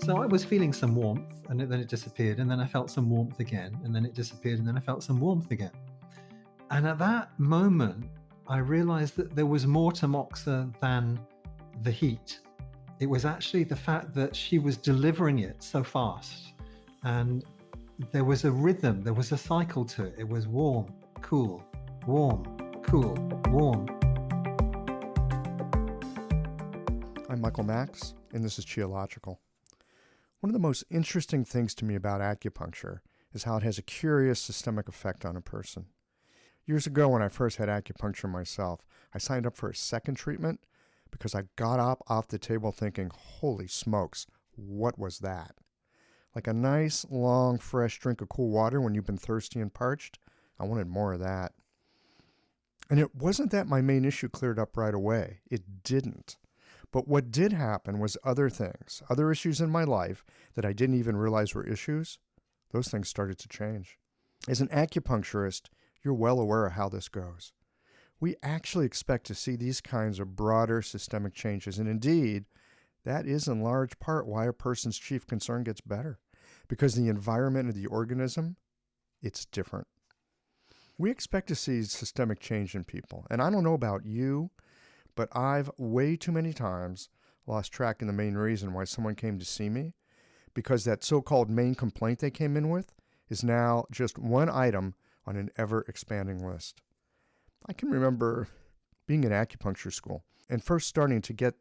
So I was feeling some warmth, and then it disappeared, and then I felt some warmth again, and then it disappeared, and then I felt some warmth again. And at that moment, I realized that there was more to Moxa than the heat. It was actually the fact that she was delivering it so fast. And there was a rhythm, there was a cycle to it. It was warm, cool, warm, cool, warm. I'm Michael Max, and this is Qiological. One of the most interesting things to me about acupuncture is how it has a curious systemic effect on a person. Years ago, when I first had acupuncture myself, I signed up for a second treatment because I got up off the table thinking, holy smokes, what was that? Like a nice, long, fresh drink of cool water when you've been thirsty and parched, I wanted more of that. And it wasn't that my main issue cleared up right away. It didn't. But what did happen was other things, other issues in my life that I didn't even realize were issues. Those things started to change. As an acupuncturist, you're well aware of how this goes. We actually expect to see these kinds of broader systemic changes. And indeed, that is in large part why a person's chief concern gets better. Because the environment of the organism, it's different. We expect to see systemic change in people. And I don't know about you, but I've way too many times lost track in the main reason why someone came to see me, because that so-called main complaint they came in with is now just one item on an ever-expanding list. I can remember being in acupuncture school and first starting to get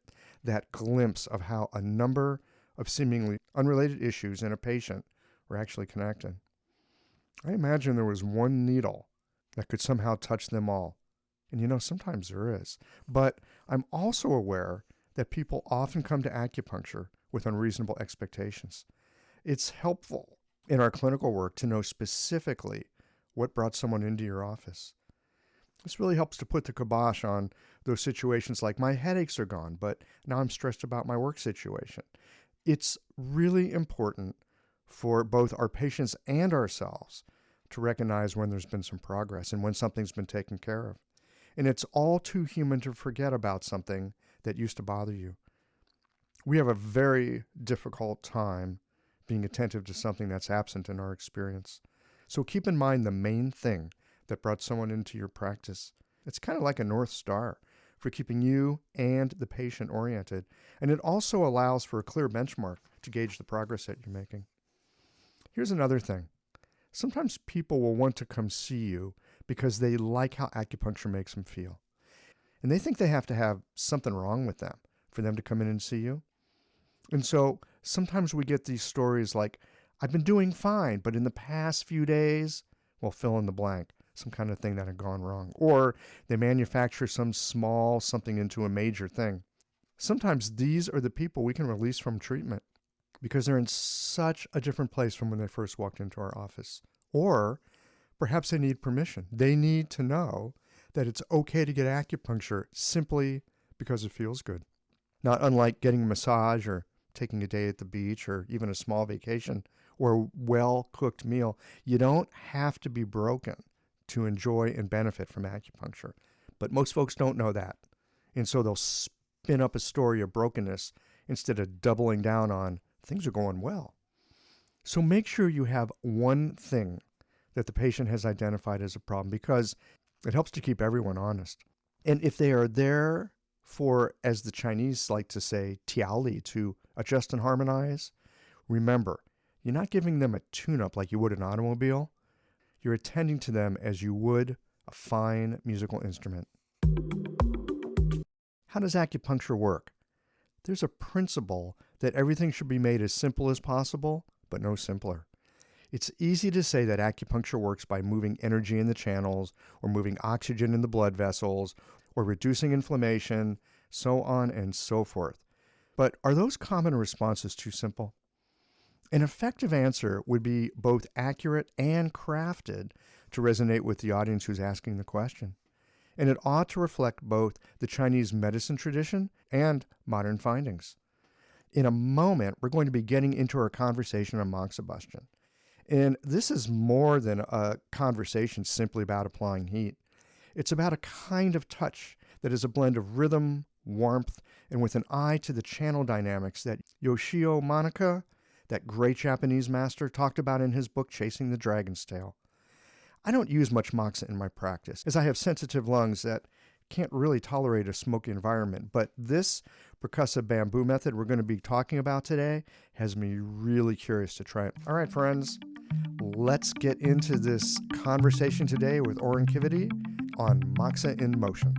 that glimpse of how a number of seemingly unrelated issues in a patient were actually connected. I imagine there was one needle that could somehow touch them all. And sometimes there is. But I'm also aware that people often come to acupuncture with unreasonable expectations. It's helpful in our clinical work to know specifically what brought someone into your office. This really helps to put the kibosh on those situations like my headaches are gone, but now I'm stressed about my work situation. It's really important for both our patients and ourselves to recognize when there's been some progress and when something's been taken care of. And it's all too human to forget about something that used to bother you. We have a very difficult time being attentive to something that's absent in our experience. So keep in mind the main thing that brought someone into your practice. It's kind of like a North Star for keeping you and the patient oriented. And it also allows for a clear benchmark to gauge the progress that you're making. Here's another thing. Sometimes people will want to come see you because they like how acupuncture makes them feel. And they think they have to have something wrong with them for them to come in and see you. And so sometimes we get these stories like, I've been doing fine, but in the past few days, well, fill in the blank, some kind of thing that had gone wrong. Or they manufacture some small something into a major thing. Sometimes these are the people we can release from treatment because they're in such a different place from when they first walked into our office. Or perhaps they need permission. They need to know that it's okay to get acupuncture simply because it feels good. Not unlike getting a massage or taking a day at the beach or even a small vacation or a well-cooked meal. You don't have to be broken to enjoy and benefit from acupuncture. But most folks don't know that. And so they'll spin up a story of brokenness instead of doubling down on things are going well. So make sure you have one thing that the patient has identified as a problem because it helps to keep everyone honest. And if they are there for, as the Chinese like to say, tiaoli, to adjust and harmonize, remember, you're not giving them a tune-up like you would an automobile. You're attending to them as you would a fine musical instrument. How does acupuncture work? There's a principle that everything should be made as simple as possible, but no simpler. It's easy to say that acupuncture works by moving energy in the channels, or moving oxygen in the blood vessels, or reducing inflammation, so on and so forth. But are those common responses too simple? An effective answer would be both accurate and crafted to resonate with the audience who's asking the question. And it ought to reflect both the Chinese medicine tradition and modern findings. In a moment, we're going to be getting into our conversation on Moxa. And this is more than a conversation simply about applying heat. It's about a kind of touch that is a blend of rhythm, warmth, and with an eye to the channel dynamics that Yoshio Manaka that great Japanese master talked about in his book, Chasing the Dragon's Tail. I don't use much moxa in my practice, as I have sensitive lungs that can't really tolerate a smoky environment. But this percussive bamboo method we're going to be talking about today has me really curious to try it. All right, friends, let's get into this conversation today with Oran Kivity on Moxa in Motion.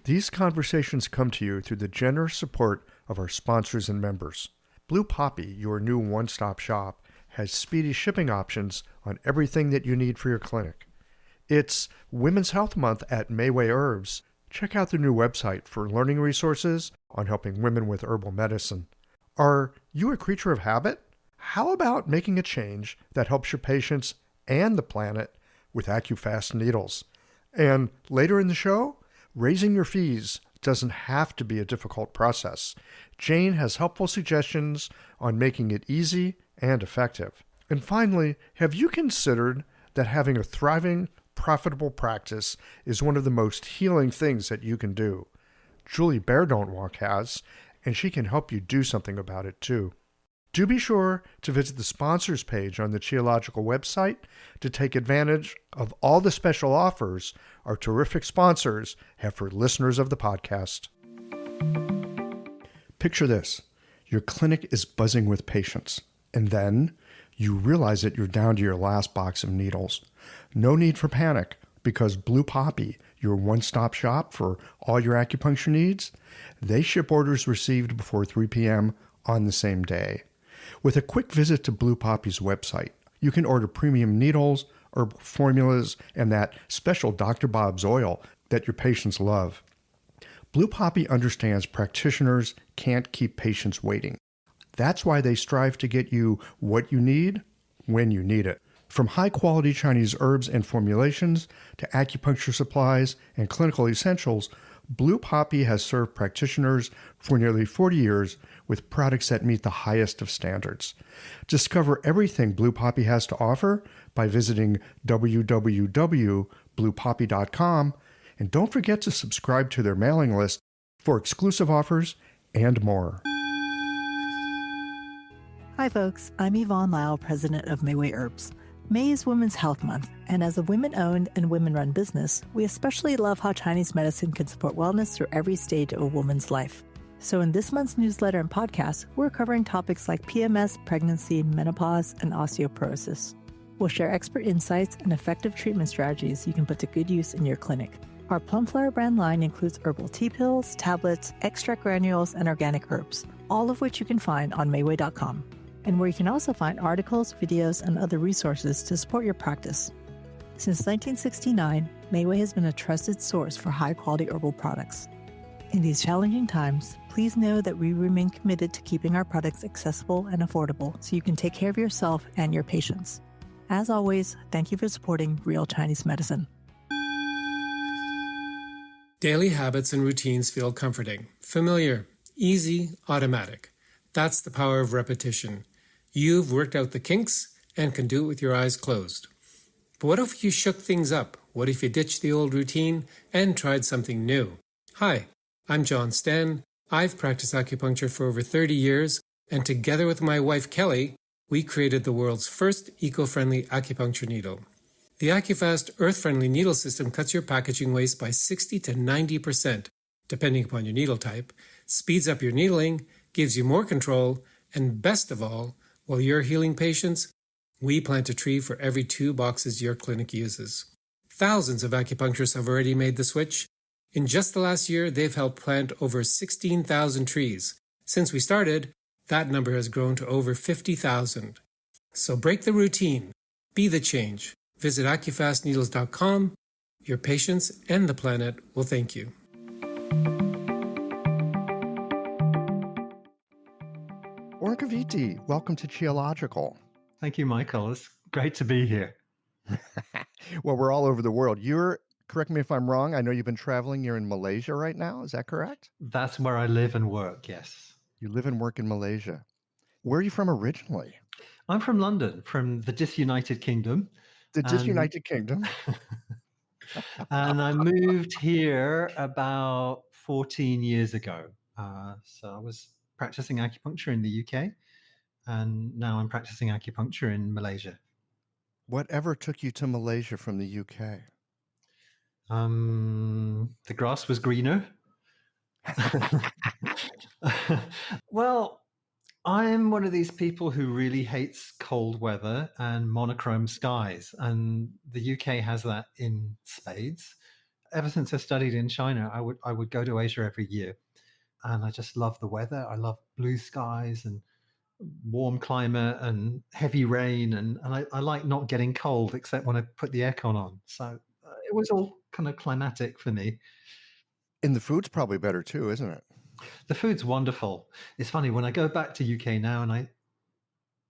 These conversations come to you through the generous support of our sponsors and members. Blue Poppy, your new one-stop shop, has speedy shipping options on everything that you need for your clinic. It's Women's Health Month at Mayway Herbs. Check out their new website for learning resources on helping women with herbal medicine. Are you a creature of habit? How about making a change that helps your patients and the planet with AccuFast needles? And later in the show, raising your fees doesn't have to be a difficult process. Jane has helpful suggestions on making it easy and effective. And finally, have you considered that having a thriving, profitable practice is one of the most healing things that you can do? Julie Bear Don't Walk has, and she can help you do something about it too. Do be sure to visit the sponsors page on the Qiological website to take advantage of all the special offers our terrific sponsors have for listeners of the podcast. Picture this. Your clinic is buzzing with patients, and then you realize that you're down to your last box of needles. No need for panic, because Blue Poppy, your one-stop shop for all your acupuncture needs, they ship orders received before 3 p.m. on the same day. With a quick visit to Blue Poppy's website, you can order premium needles, herbal formulas, and that special Dr. Bob's oil that your patients love. Blue Poppy understands practitioners can't keep patients waiting. That's why they strive to get you what you need when you need it. From high-quality Chinese herbs and formulations to acupuncture supplies and clinical essentials, Blue Poppy has served practitioners for nearly 40 years with products that meet the highest of standards. Discover everything Blue Poppy has to offer by visiting www.bluepoppy.com, and don't forget to subscribe to their mailing list for exclusive offers and more. Hi folks, I'm Yvonne Lyle, president of Mayway Herbs. May is Women's Health Month, and as a women-owned and women-run business, we especially love how Chinese medicine can support wellness through every stage of a woman's life. So in this month's newsletter and podcast, we're covering topics like PMS, pregnancy, menopause, and osteoporosis. We'll share expert insights and effective treatment strategies you can put to good use in your clinic. Our Plumflower brand line includes herbal tea pills, tablets, extract granules, and organic herbs, all of which you can find on Mayway.com, and where you can also find articles, videos, and other resources to support your practice. Since 1969, Mayway has been a trusted source for high-quality herbal products. In these challenging times, please know that we remain committed to keeping our products accessible and affordable so you can take care of yourself and your patients. As always, thank you for supporting Real Chinese Medicine. Daily habits and routines feel comforting, familiar, easy, automatic. That's the power of repetition. You've worked out the kinks and can do it with your eyes closed. But what if you shook things up? What if you ditched the old routine and tried something new? Hi, I'm John Sten. I've practiced acupuncture for over 30 years, and together with my wife Kelly, we created the world's first eco-friendly acupuncture needle. The AccuFast earth-friendly needle system cuts your packaging waste by 60 to 90%, depending upon your needle type, speeds up your needling, gives you more control, and best of all, while you're healing patients, we plant a tree for every 2 boxes your clinic uses. Thousands of acupuncturists have already made the switch. In just the last year, they've helped plant over 16,000 trees. Since we started, that number has grown to over 50,000. So break the routine. Be the change. Visit acufastneedles.com. Your patients and the planet will thank you. Oran Kivity, welcome to Qiological. Thank you, Michael. It's great to be here. Well, we're all over the world. Correct me if I'm wrong, I know you've been traveling. You're in Malaysia right now. Is that correct? That's where I live and work, yes. You live and work in Malaysia. Where are you from originally? I'm from London, from the Disunited Kingdom. The Disunited Kingdom. And I moved here about 14 years ago. So I was practicing acupuncture in the UK. And now I'm practicing acupuncture in Malaysia. Whatever took you to Malaysia from the UK? The grass was greener. Well, I'm one of these people who really hates cold weather and monochrome skies, and the UK has that in spades. Ever since I studied in China, I would go to Asia every year, and I just love the weather. I love blue skies and warm climate and heavy rain, and I like not getting cold except when I put the aircon on. So it was all kind of climatic for me. And the food's probably better too, isn't it? The food's wonderful. It's funny when I go back to UK now and I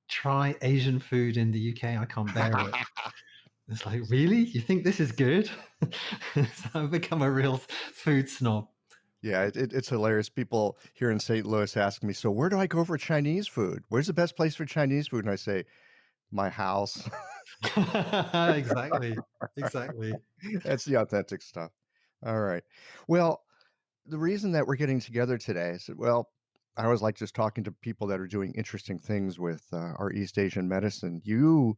try Asian food in the UK, I can't bear it. It's like, really? You think this is good? So I've become a real food snob. Yeah, it's hilarious. People here in St. Louis ask me, so where do I go for Chinese food? Where's the best place for Chinese food? And I say, my house. Exactly. Exactly. That's the authentic stuff. All right. Well, the reason that we're getting together today is, well, I always like just talking to people that are doing interesting things with our East Asian medicine. You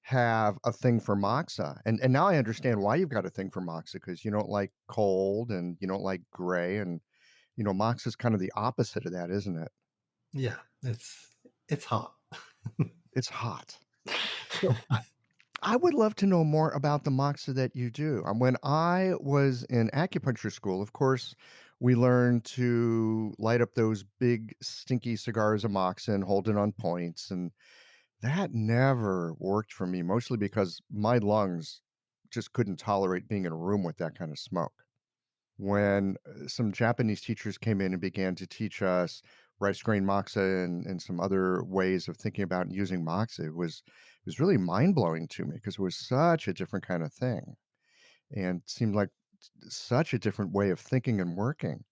have a thing for Moxa, and now I understand why you've got a thing for Moxa, because you don't like cold and you don't like gray, and Moxa is kind of the opposite of that, isn't it? Yeah, it's hot. It's hot. So I would love to know more about the Moxa that you do. When I was in acupuncture school, of course, we learned to light up those big stinky cigars of Moxa and hold it on points, and that never worked for me, mostly because my lungs just couldn't tolerate being in a room with that kind of smoke. When some Japanese teachers came in and began to teach us rice grain moxa and some other ways of thinking about and using moxa, it was really mind blowing to me because it was such a different kind of thing and seemed like such a different way of thinking and working.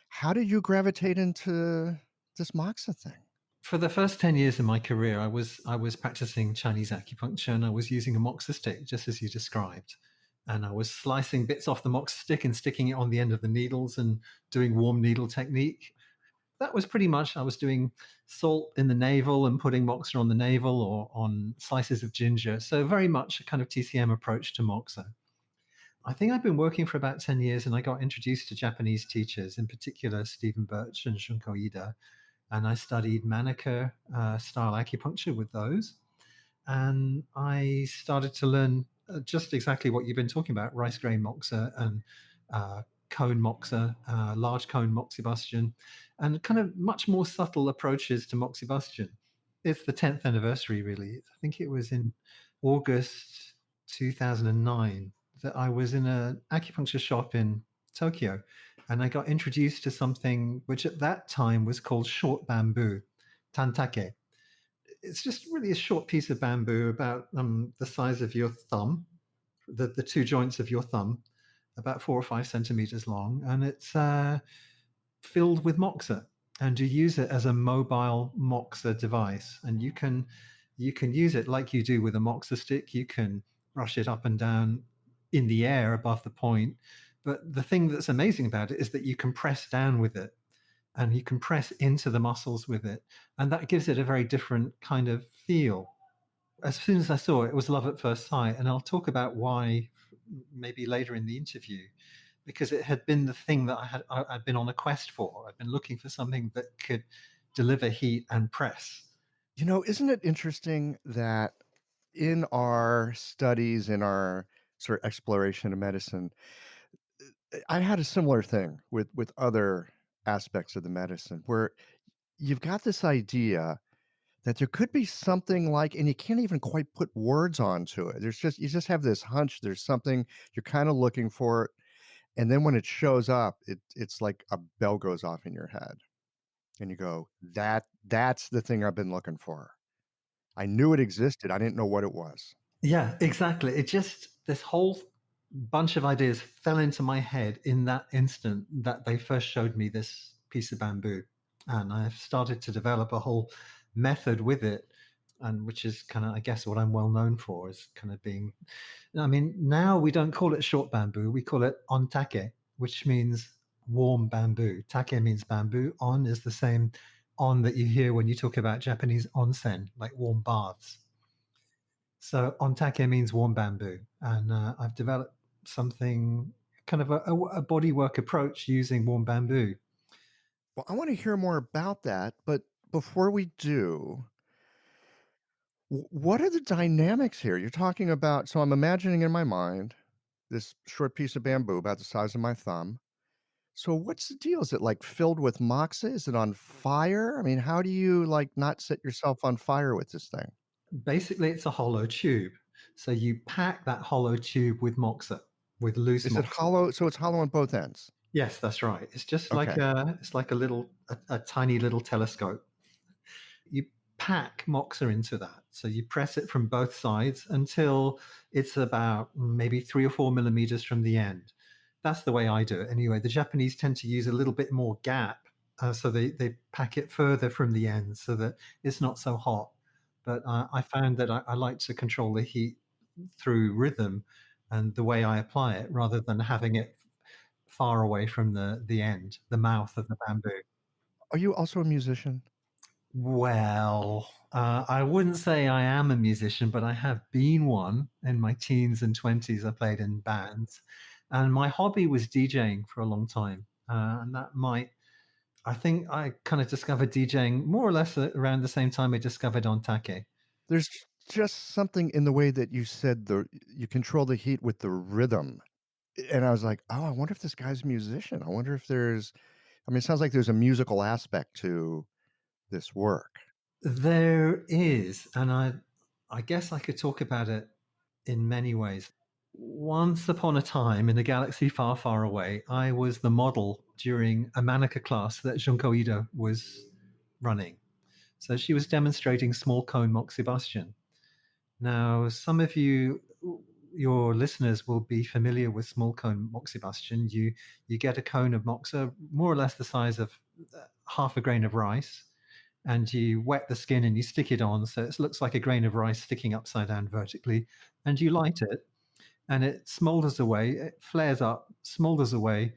How did you gravitate into this moxa thing? For the first 10 years of my career, I was practicing Chinese acupuncture and I was using a moxa stick, just as you described. And I was slicing bits off the moxa stick and sticking it on the end of the needles and doing warm needle technique. That was pretty much, I was doing salt in the navel and putting moxa on the navel or on slices of ginger. So very much a kind of TCM approach to moxa. I think I've been working for about 10 years and I got introduced to Japanese teachers, in particular Stephen Birch and Shunko Ida, and I studied Manaka style acupuncture with those. And I started to learn just exactly what you've been talking about: rice grain moxa and cone moxa, large cone moxibustion, and kind of much more subtle approaches to moxibustion. It's the 10th anniversary, really. I think it was in August 2009 that I was in an acupuncture shop in Tokyo, and I got introduced to something which at that time was called short bamboo, tantake. It's just really a short piece of bamboo about the size of your thumb, the two joints of your thumb, about 4 or 5 centimeters long, and it's filled with moxa. And you use it as a mobile moxa device, and you can use it like you do with a moxa stick. You can brush it up and down in the air above the point. But the thing that's amazing about it is that you can press down with it and you can press into the muscles with it. And that gives it a very different kind of feel. As soon as I saw it, it was love at first sight. And I'll talk about why maybe later in the interview, because it had been the thing that I'd been on a quest for. I'd been looking for something that could deliver heat and press. Isn't it interesting that in our studies, in our sort of exploration of medicine, I had a similar thing with other aspects of the medicine where you've got this idea that there could be something like, and you can't even quite put words onto it. You just have this hunch. There's something you're kind of looking for, and then when it shows up, it's like a bell goes off in your head, and you go, that's the thing I've been looking for. I knew it existed. I didn't know what it was. Yeah, exactly. This whole bunch of ideas fell into my head in that instant that they first showed me this piece of bamboo. And I've started to develop a whole method with it, and which is kind of, I guess, what I'm well known for is kind of being, I mean, now we don't call it short bamboo, we call it ontake, which means warm bamboo. Take means bamboo, on is the same on that you hear when you talk about Japanese onsen, like warm baths. So ontake means warm bamboo, and I've developed something kind of a bodywork approach using warm bamboo. Well, I want to hear more about that, but before we do, what are the dynamics here? You're talking about, so I'm imagining in my mind this short piece of bamboo about the size of my thumb. So what's the deal? Is it like filled with moxa? Is it on fire? I mean, how do you like not set yourself on fire with this thing? Basically, it's a hollow tube. So you pack that hollow tube with moxa, with loose Is it moxa. hollow? So it's hollow on both ends. Yes, that's right. It's just like Okay. a little a tiny little telescope. You pack moxa into that. So you press it from both sides until it's about maybe 3 or 4 millimeters from the end. That's the way I do it. Anyway, the Japanese tend to use a little bit more gap. So they pack it further from the end so that it's not so hot. But I found that I like to control the heat through rhythm and the way I apply it rather than having it far away from the end, the mouth of the bamboo. Are you also a musician? Well, I wouldn't say I am a musician, but I have been one in my teens and 20s. I played in bands, and my hobby was DJing for a long time. And that might, I think I kind of discovered DJing more or less around the same time I discovered Ontake. There's just something in the way that you said you control the heat with the rhythm. And I was like, "Oh, I wonder if this guy's a musician. I wonder if there's." I mean, it sounds like there's a musical aspect to this work. There is, and I guess I could talk about it in many ways. Once upon a time in a galaxy far, far away, I was the model during a Manaka class that Junko Ida was running. So she was demonstrating small cone moxibustion. Now, some of your listeners, will be familiar with small cone moxibustion. You get a cone of moxa, more or less the size of half a grain of rice, and you wet the skin and you stick it on so it looks like a grain of rice sticking upside down vertically, and you light it, and it smolders away, it flares up, smolders away,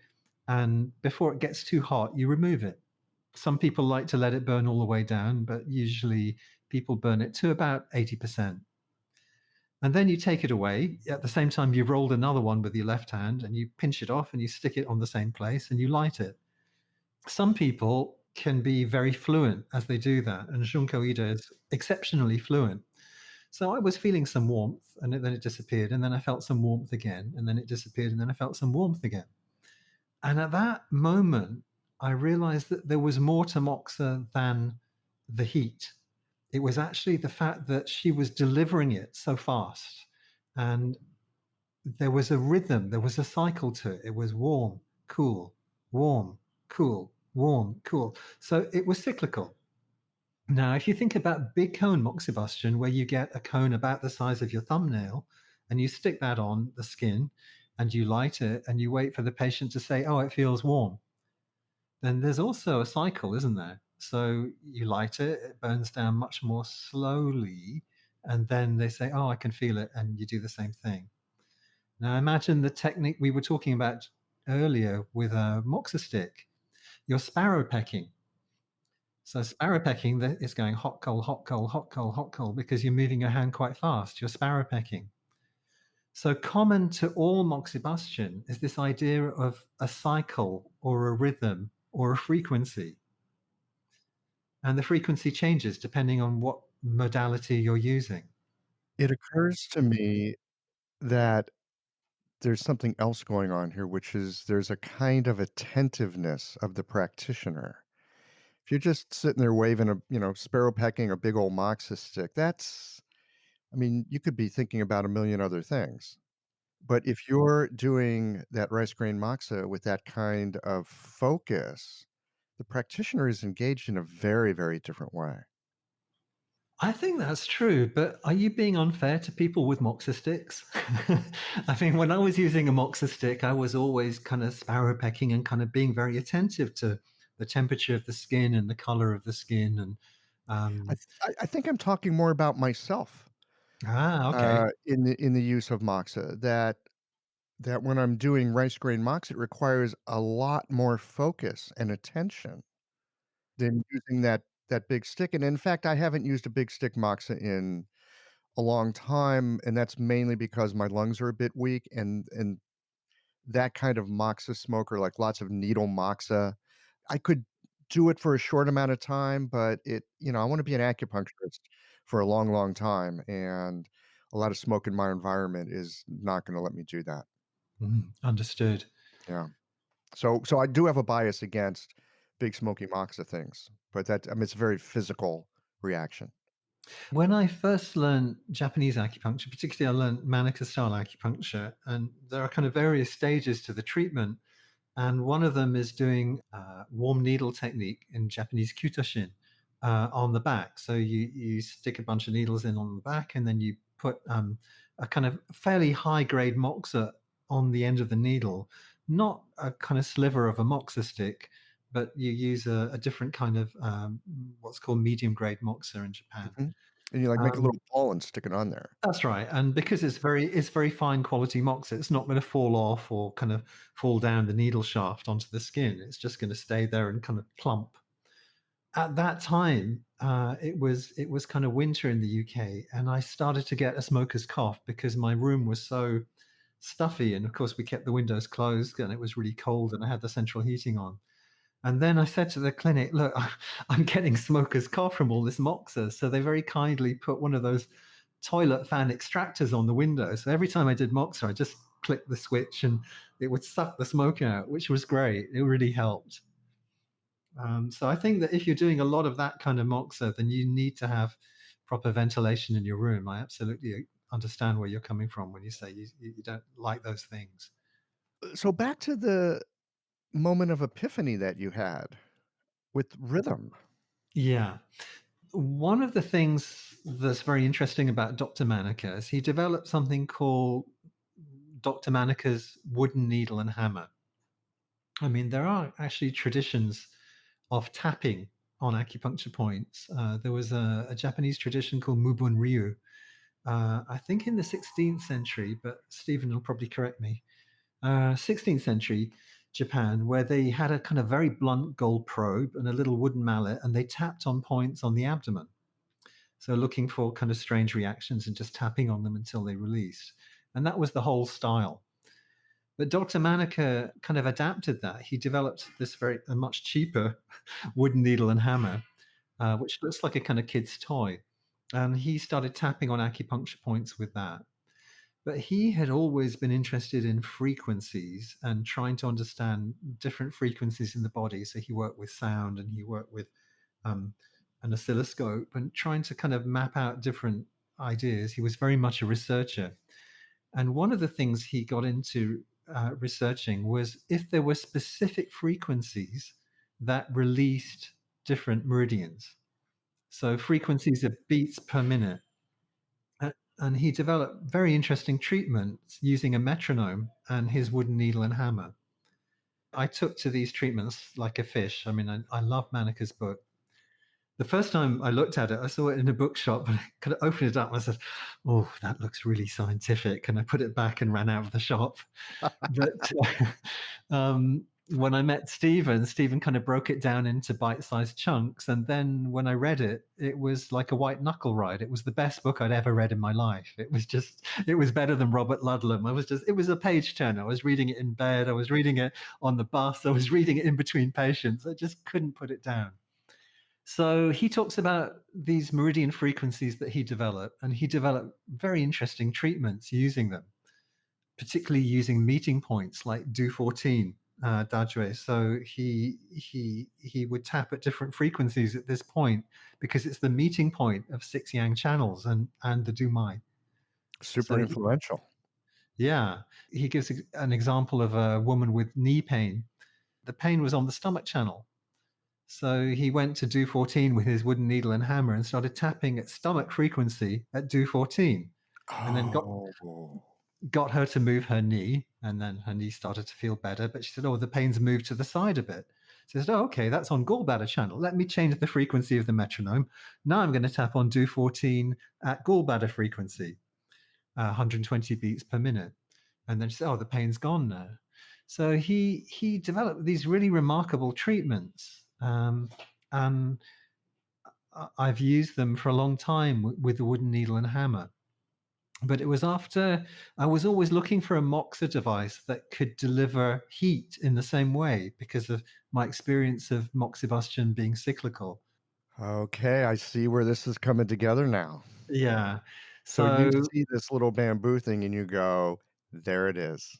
and before it gets too hot, you remove it. Some people like to let it burn all the way down, but usually people burn it to about 80%. And then you take it away. At the same time, you've rolled another one with your left hand and you pinch it off and you stick it on the same place and you light it. Some people can be very fluent as they do that, and Junko Ida is exceptionally fluent. So I was feeling some warmth, and then it disappeared, and then I felt some warmth again, and then it disappeared, and then I felt some warmth again. And at that moment, I realized that there was more to Moxa than the heat. It was actually the fact that she was delivering it so fast, and there was a rhythm, there was a cycle to it. It was warm, cool, warm, cool. So it was cyclical. Now, if you think about big cone moxibustion, where you get a cone about the size of your thumbnail and you stick that on the skin and you light it and you wait for the patient to say, oh, it feels warm, then there's also a cycle, isn't there? So you light it, it burns down much more slowly, and then they say, oh, I can feel it, and you do the same thing. Now, imagine the technique we were talking about earlier with a moxa stick. You're sparrow pecking. So sparrow pecking is going hot, cold, hot, cold, hot, cold, hot, cold, because you're moving your hand quite fast. You're sparrow pecking. So common to all moxibustion is this idea of a cycle or a rhythm or a frequency. And the frequency changes depending on what modality you're using. It occurs to me that there's something else going on here, which is there's a kind of attentiveness of the practitioner. If you're just sitting there waving a, sparrow pecking a big old moxa stick, I mean, you could be thinking about a million other things. But if you're doing that rice grain moxa with that kind of focus, the practitioner is engaged in a very, very different way. I think that's true, but are you being unfair to people with moxa sticks? I mean, when I was using a moxa stick, I was always kind of sparrow pecking and kind of being very attentive to the temperature of the skin and the color of the skin. And I, um, th- I think I'm talking more about myself okay. in the use of moxa. That when I'm doing rice grain moxa, it requires a lot more focus and attention than using that that big stick. And in fact, I haven't used a big stick Moxa in a long time, and that's mainly because my lungs are a bit weak, and that kind of Moxa smoker, like lots of needle Moxa, I could do it for a short amount of time, but I want to be an acupuncturist for a long, long time, and a lot of smoke in my environment is not going to let me do that. Understood. Yeah. So I do have a bias against big smoky Moxa things, but it's a very physical reaction. When I first learned Japanese acupuncture, particularly I learned Manaka style acupuncture, and there are kind of various stages to the treatment. And one of them is doing warm needle technique in Japanese kyutoshin on the back. So you stick a bunch of needles in on the back, and then you put a kind of fairly high grade moxa on the end of the needle, not a kind of sliver of a moxa stick, but you use a different kind of what's called medium grade moxa in Japan. Mhm. And you, like, make a Um, little ball and stick it on there. that's right, and because it's very fine quality moxa, it's not going to fall off or kind of fall down the needle shaft onto the skin. It's just going to stay there and kind of plump. At that time, it was kind of winter in the UK, and I started to get a smoker's cough because my room was so stuffy, and of course we kept the windows closed, and it was really cold, and I had the central heating on. And then I said to the clinic, "Look, I'm getting smoker's cough from all this moxa." So they very kindly put one of those toilet fan extractors on the window. So every time I did moxa, I just clicked the switch and it would suck the smoke out, which was great. It really helped. So I think that if you're doing a lot of that kind of moxa, then you need to have proper ventilation in your room. I absolutely understand where you're coming from when you say you don't like those things. So back to the moment of epiphany that you had with rhythm. Yeah. One of the things that's very interesting about Dr. Manaka is he developed something called Dr. Manaka's wooden needle and hammer. I mean, there are actually traditions of tapping on acupuncture points. There was a Japanese tradition called Mubun Ryu, I think in the 16th century, but Stephen will probably correct me. 16th century Japan, where they had a kind of very blunt gold probe and a little wooden mallet, and they tapped on points on the abdomen. So looking for kind of strange reactions and just tapping on them until they released. And that was the whole style. But Dr. Manaka kind of adapted that. He developed this a much cheaper wooden needle and hammer, which looks like a kind of kid's toy. And he started tapping on acupuncture points with that. But he had always been interested in frequencies and trying to understand different frequencies in the body. So he worked with sound and he worked with um, an oscilloscope and trying to kind of map out different ideas. He was very much a researcher. And one of the things he got into researching was if there were specific frequencies that released different meridians. So frequencies of beats per minute. And he developed very interesting treatments using a metronome and his wooden needle and hammer. I took to these treatments like a fish. I mean, I love Manaka's book. The first time I looked at it, I saw it in a bookshop, and I kind of opened it up and I said, "Oh, that looks really scientific." And I put it back and ran out of the shop. But when I met Stephen kind of broke it down into bite-sized chunks. And then when I read it, it was like a white knuckle ride. It was the best book I'd ever read in my life. It was better than Robert Ludlum. It was a page turner. I was reading it in bed. I was reading it on the bus. I was reading it in between patients. I just couldn't put it down. So he talks about these meridian frequencies that he developed, and he developed very interesting treatments using them, particularly using meeting points like do 14 Dajue. So he would tap at different frequencies at this point because it's the meeting point of six yang channels and the Du Mai. Super So influential. yeah, he gives an example of a woman with knee pain. The pain was on the stomach channel. So he went to do 14 with his wooden needle and hammer and started tapping at stomach frequency at do 14, and then Oh. got her to move her knee, and then her knee started to feel better. But she said, "Oh, the pain's moved to the side a bit." She said, "Oh, okay, that's on gallbladder channel. Let me change the frequency of the metronome. Now I'm going to tap on do 14 at gallbladder frequency, 120 beats per minute." And then she said, "Oh, the pain's gone now." So he developed these really remarkable treatments, and I've used them for a long time with the wooden needle and hammer. But it was after I was always looking for a Moxa device that could deliver heat in the same way because of my experience of moxibustion being cyclical. Okay, I see where this is coming together now. Yeah. So you So, see this little bamboo thing and you go, there it is.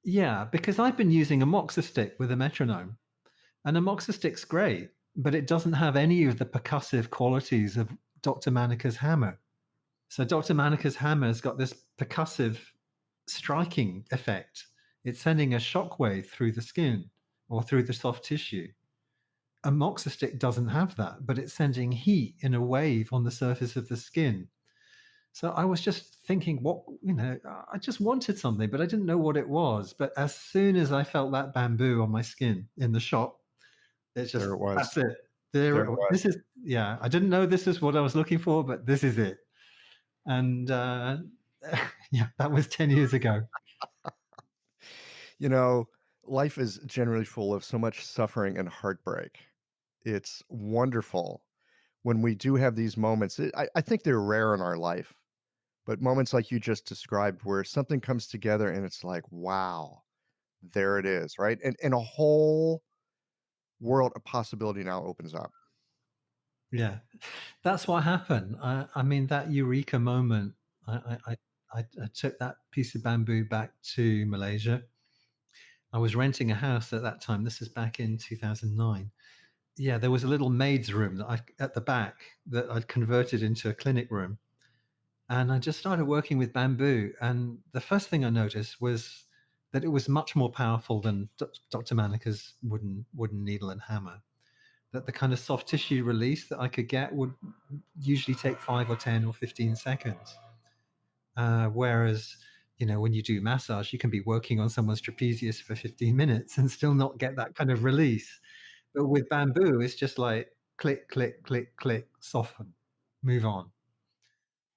yeah, because I've been using a Moxa stick with a metronome, and a Moxa stick's great, but it doesn't have any of the percussive qualities of Dr. Manaka's hammer. So Dr. Manaka's hammer has got this percussive striking effect. It's sending a shockwave through the skin or through the soft tissue. A Moxa stick doesn't have that, but it's sending heat in a wave on the surface of the skin. So I was just thinking, I just wanted something, but I didn't know what it was. But as soon as I felt that bamboo on my skin in the shop, it's just, There it was. that's it. There it was. This is, yeah, I didn't know this is what I was looking for, but this is it. And yeah, that was 10 years ago. You know, life is generally full of so much suffering and heartbreak. It's wonderful when we do have these moments. I think they're rare in our life, but moments like you just described where something comes together and it's like, wow, there it is, right? And a whole world of possibility now opens up. Yeah, that's what happened. I mean, that eureka moment. I took that piece of bamboo back to Malaysia. I was renting a house at that time. This is back in 2009. Yeah, there was a little maid's room at the back that I'd converted into a clinic room, and I just started working with bamboo. And the first thing I noticed was that it was much more powerful than Dr. Manaka's wooden needle and hammer. That the kind of soft tissue release that I could get would usually take 5 or 10 or 15 seconds. Whereas, when you do massage, you can be working on someone's trapezius for 15 minutes and still not get that kind of release. But with bamboo, it's just like click, click, click, click, soften, move on.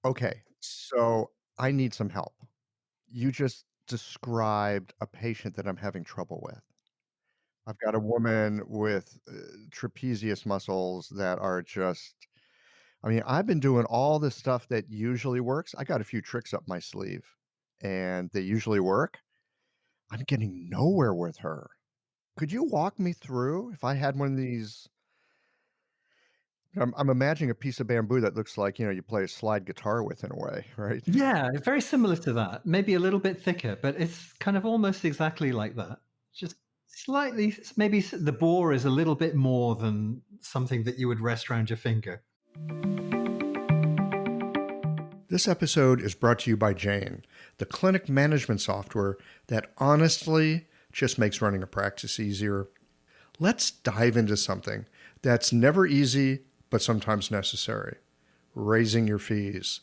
Okay, so I need some help. You just described a patient that I'm having trouble with. I've got a woman with trapezius muscles that are just, I mean, I've been doing all this stuff that usually works. I got a few tricks up my sleeve and they usually work. I'm getting nowhere with her. Could you walk me through if I had one of these? I'm imagining a piece of bamboo that looks like, you play a slide guitar with in a way, right? Yeah, very similar to that. Maybe a little bit thicker, but it's kind of almost exactly like that. Just slightly, maybe the bore is a little bit more than something that you would rest around your finger. This episode is brought to you by Jane, the clinic management software that honestly just makes running a practice easier. Let's dive into something that's never easy, but sometimes necessary: raising your fees.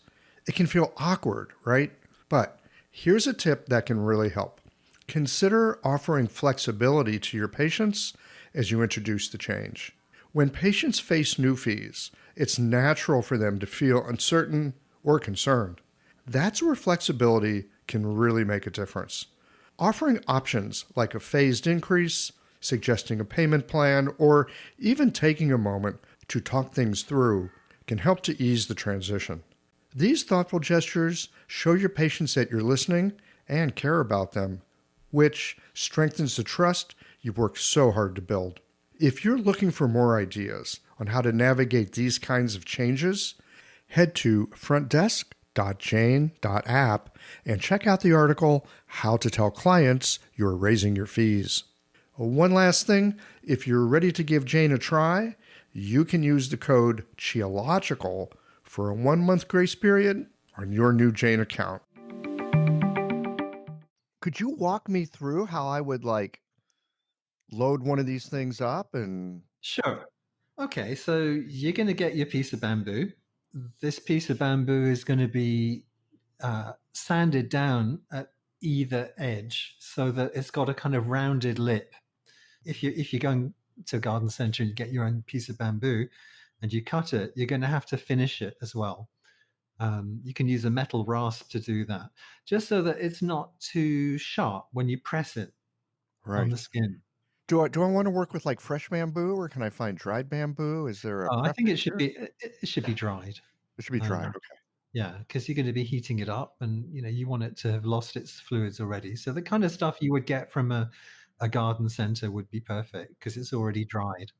It can feel awkward, right? But here's a tip that can really help. Consider offering flexibility to your patients as you introduce the change. When patients face new fees, it's natural for them to feel uncertain or concerned. That's where flexibility can really make a difference. Offering options like a phased increase, suggesting a payment plan, or even taking a moment to talk things through can help to ease the transition. These thoughtful gestures show your patients that you're listening and care about them, which strengthens the trust you've worked so hard to build. If you're looking for more ideas on how to navigate these kinds of changes, head to frontdesk.jane.app and check out the article, How to Tell Clients You're Raising Your Fees. One last thing, if you're ready to give Jane a try, you can use the code CHIOLOGICAL for a 1-month grace period on your new Jane account. Could you walk me through how I would load one of these things up and... Sure. Okay, so you're going to get your piece of bamboo. This piece of bamboo is going to be sanded down at either edge so that it's got a kind of rounded lip. If you're going to a garden center and you get your own piece of bamboo and you cut it, you're going to have to finish it as well. You can use a metal rasp to do that, just so that it's not too sharp when you press it on Right. the skin. Do I want to work with like fresh bamboo, or can I find dried bamboo? Is there a Oh, I think preference here? it should be dried. It should be dried. Uh, Okay. yeah, because you're going to be heating it up, and you want it to have lost its fluids already. So the kind of stuff you would get from a garden center would be perfect because it's already dried.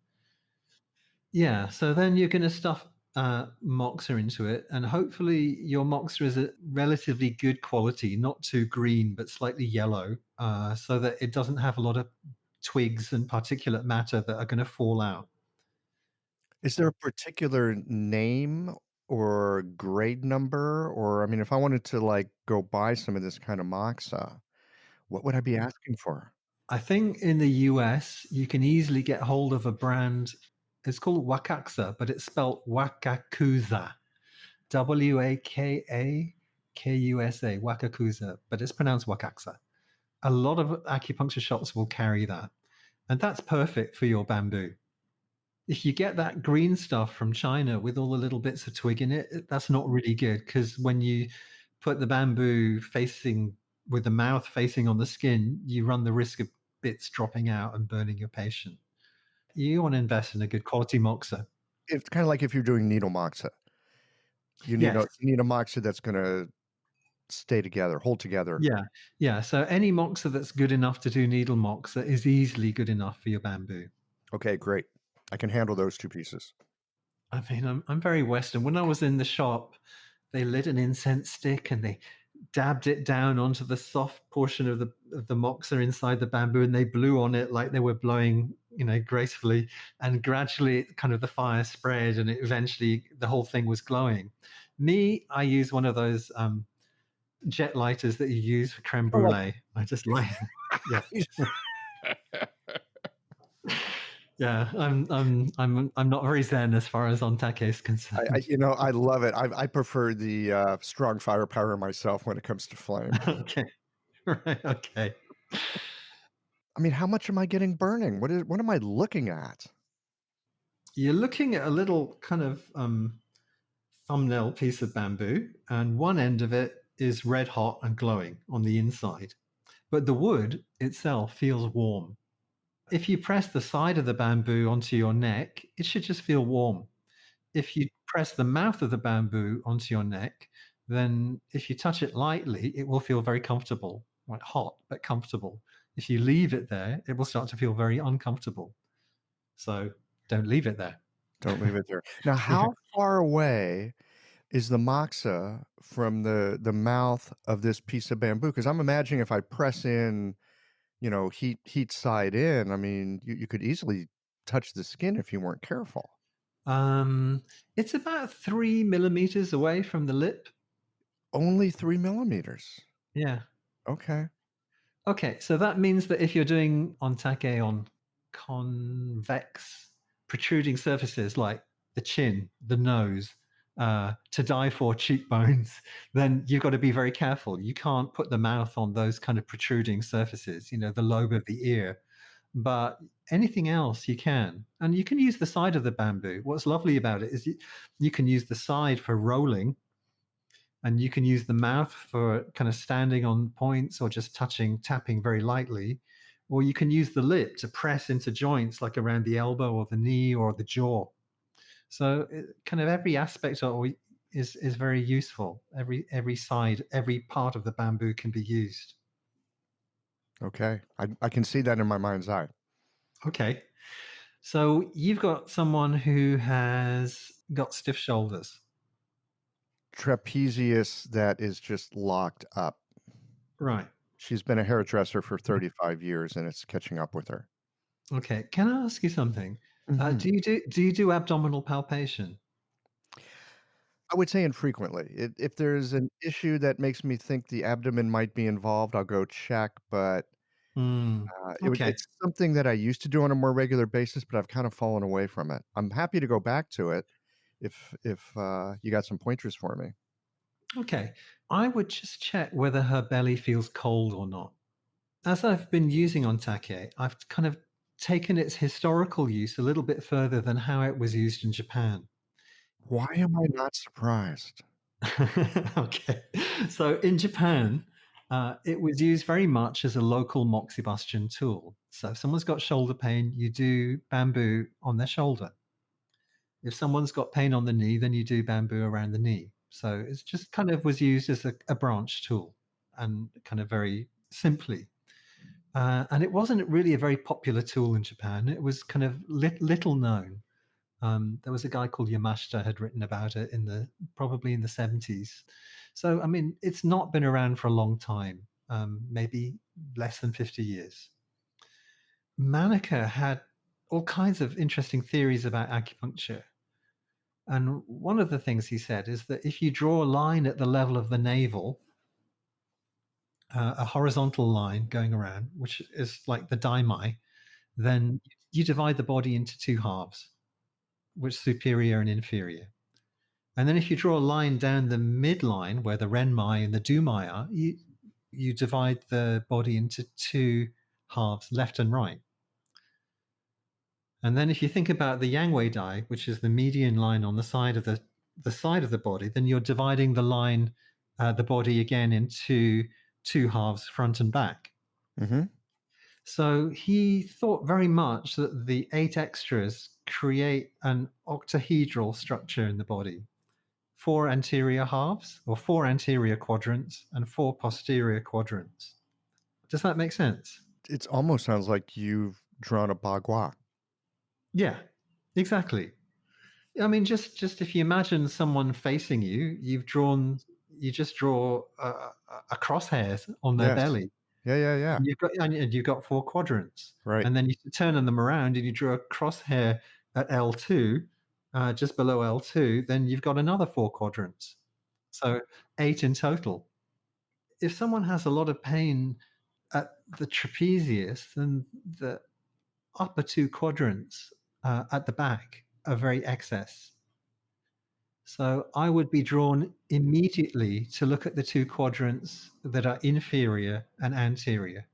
Yeah, so then you're going to stuff Moxa into it, and hopefully your Moxa is a relatively good quality, not too green, but slightly yellow, so that it doesn't have a lot of twigs and particulate matter that are going to fall out. Is there a particular name or grade number? Or, I mean, if I wanted to like go buy some of this kind of moxa, what would I be asking for? I think in the US, you can easily get hold of a brand. It's called Wakaxa, but it's spelled Wakakusa. Wakakusa, Wakakusa, but it's pronounced Wakaxa. A lot of acupuncture shops will carry that. And that's perfect for your bamboo. If you get that green stuff from China with all the little bits of twig in it, that's not really good because when you put the bamboo facing with the mouth facing on the skin, you run the risk of bits dropping out and burning your patient. You want to invest in a good quality moxa. It's kind of like if you're doing needle moxa. Yes. You need a moxa that's gonna stay together, hold together. Yeah. Yeah. So any moxa that's good enough to do needle moxa is easily good enough for your bamboo. Okay, great. I can handle those 2 pieces. I mean, I'm very Western. When I was in the shop, they lit an incense stick and they dabbed it down onto the soft portion of the moxa inside the bamboo, and they blew on it like they were blowing, gracefully. And gradually, kind of the fire spread, and eventually the whole thing was glowing. Me, I use one of those jet lighters that you use for creme Oh, brulee. I just light. Yeah. Yeah, I'm not very zen as far as ontake is concerned. I love it. I prefer the strong firepower myself when it comes to flame. Okay, right, okay. I mean, how much am I getting burning? What am I looking at? You're looking at a little kind of thumbnail piece of bamboo, and one end of it is red hot and glowing on the inside, but the wood itself feels warm. If you press the side of the bamboo onto your neck, it should just feel warm. If you press the mouth of the bamboo onto your neck, then if you touch it lightly, it will feel very comfortable, like hot but comfortable. If you leave it there, it will start to feel very uncomfortable. So don't leave it there. Don't leave it there. Now, how far away is the moxa from the mouth of this piece of bamboo? Because I'm imagining if I press in, heat side in, I mean, you could easily touch the skin if you weren't careful. It's about 3 millimeters away from the lip. Only 3 millimeters. Yeah. Okay. Okay, so that means that if you're doing ontake on convex protruding surfaces like the chin, the nose, to die for cheekbones, then you've got to be very careful. You can't put the mouth on those kind of protruding surfaces, the lobe of the ear. But anything else you can. And you can use the side of the bamboo. What's lovely about it is you can use the side for rolling, and you can use the mouth for kind of standing on points or just tapping very lightly, or you can use the lip to press into joints like around the elbow or the knee or the jaw. So kind of every aspect is very useful. Every side, every part of the bamboo can be used. Okay. I can see that in my mind's eye. Okay. So you've got someone who has got stiff shoulders. Trapezius that is just locked up. Right. She's been a hairdresser for 35 years and it's catching up with her. Okay. Can I ask you something? Mhm. Do you do abdominal palpation? I would say infrequently. If there's an issue that makes me think the abdomen might be involved, I'll go check, but Okay. it's something that I used to do on a more regular basis, but I've kind of fallen away from it. I'm happy to go back to it if you got some pointers for me. Okay. I would just check whether her belly feels cold or not. As I've been using Ontake, I've kind of taken its historical use a little bit further than how it was used in Japan. Why am I not surprised? Okay. So in Japan, It was used very much as a local moxibustion tool. So if someone's got shoulder pain, you do bamboo on their shoulder. If someone's got pain on the knee, then you do bamboo around the knee. So it's just kind of was used as a branch tool and kind of very simply. And it wasn't really a very popular tool in Japan. It was kind of little known. There was a guy called Yamashita had written about it in the probably in the 70s. So I mean, it's not been around for a long time, maybe less than 50 years. Manaka had all kinds of interesting theories about acupuncture. And one of the things he said is that if you draw a line at the level of the navel, a horizontal line going around, which is like the daimai, then you divide the body into two halves, which is superior and inferior. And then if you draw a line down the midline where the renmai and the dumai are, you divide the body into two halves, left and right. And then if you think about the yangwei dai, which is the median line on the side of the side of the body, then you're dividing the line, the body again into two halves, front and back. Mm-hmm. So he thought very much that the 8 extras create an octahedral structure in the body. 4 anterior halves or 4 anterior quadrants and 4 posterior quadrants. Does that make sense? It almost sounds like you've drawn a bagua. Yeah, exactly. I mean, just if you imagine someone facing you, you just draw a crosshair on their Yes. belly. Yeah. And you've got 4 quadrants. Right. And then you turn them around and you draw a crosshair at L2, just below L2, then you've got another 4 quadrants. So 8 in total. If someone has a lot of pain at the trapezius, then the upper 2 quadrants at the back are very excess. So I would be drawn immediately to look at the 2 quadrants that are inferior and anterior.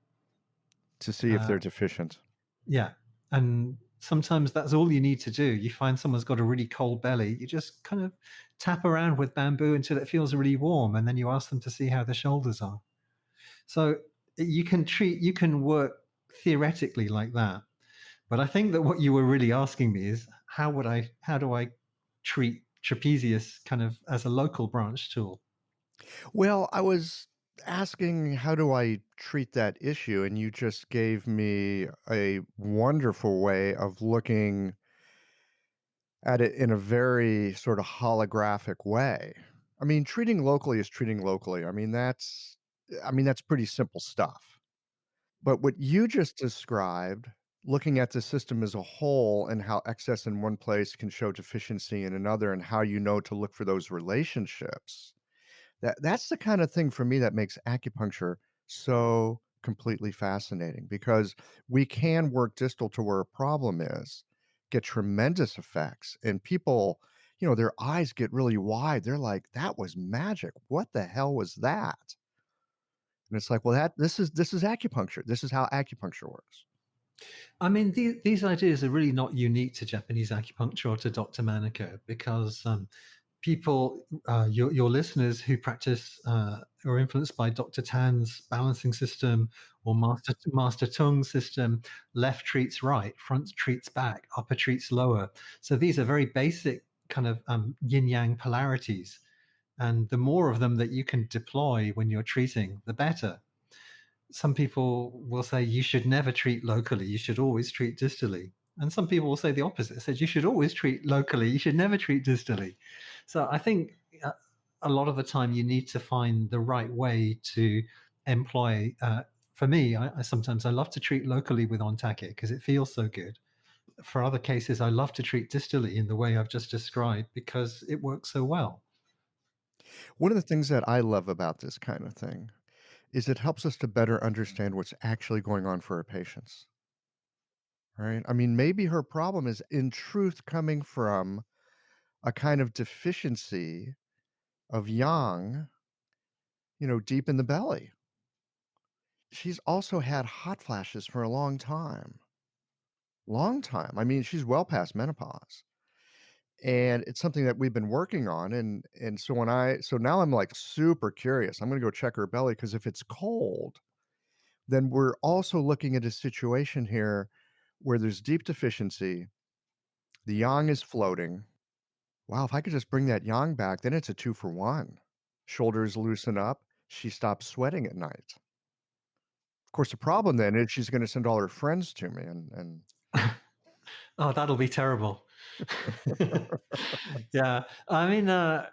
To see if they're deficient. Yeah. And sometimes that's all you need to do. You find someone's got a really cold belly, you just kind of tap around with bamboo until it feels really warm, and then you ask them to see how their shoulders are. So you can work theoretically like that. But I think that what you were really asking me is how do I treat trapezius kind of as a local branch tool? Well, I was asking how do I treat that issue, and you just gave me a wonderful way of looking at it in a very sort of holographic way. I mean, treating locally is treating locally. I mean that's pretty simple stuff. But what you just described, looking at the system as a whole and how excess in one place can show deficiency in another and how you know to look for those relationships, that's the kind of thing for me that makes acupuncture so completely fascinating because we can work distal to where a problem is, get tremendous effects, and people, their eyes get really wide. They're like, "That was magic. What the hell was that?" And it's like, "Well, this is acupuncture. This is how acupuncture works." I mean, these ideas are really not unique to Japanese acupuncture or to Dr. Manaka because people, your listeners who practice or influenced by Dr. Tan's balancing system or Master Tung's system, left treats right, front treats back, upper treats lower. So these are very basic kind of yin yang polarities. And the more of them that you can deploy when you're treating, the better. Some people will say you should never treat locally, you should always treat distally. And some people will say the opposite, said you should always treat locally, you should never treat distally. So I think a lot of the time you need to find the right way to employ. For me, I sometimes I love to treat locally with ontake because it feels so good. For other cases, I love to treat distally in the way I've just described because it works so well. One of the things that I love about this kind of thing is it helps us to better understand what's actually going on for our patients, right? I mean, maybe her problem is in truth coming from a kind of deficiency of yang, deep in the belly. She's also had hot flashes for a long time. Long time. I mean, she's well past menopause. and it's something that we've been working on, and so now I'm, like, super curious. I'm gonna go check her belly because if it's cold, then we're also looking at a situation here where there's deep deficiency, the yang is floating. Wow, if I could just bring that yang back, then it's a 2 for 1. Shoulders loosen up, she stops sweating at night. Of course, the problem then is she's gonna send all her friends to me and Oh, that'll be terrible. Yeah. I mean,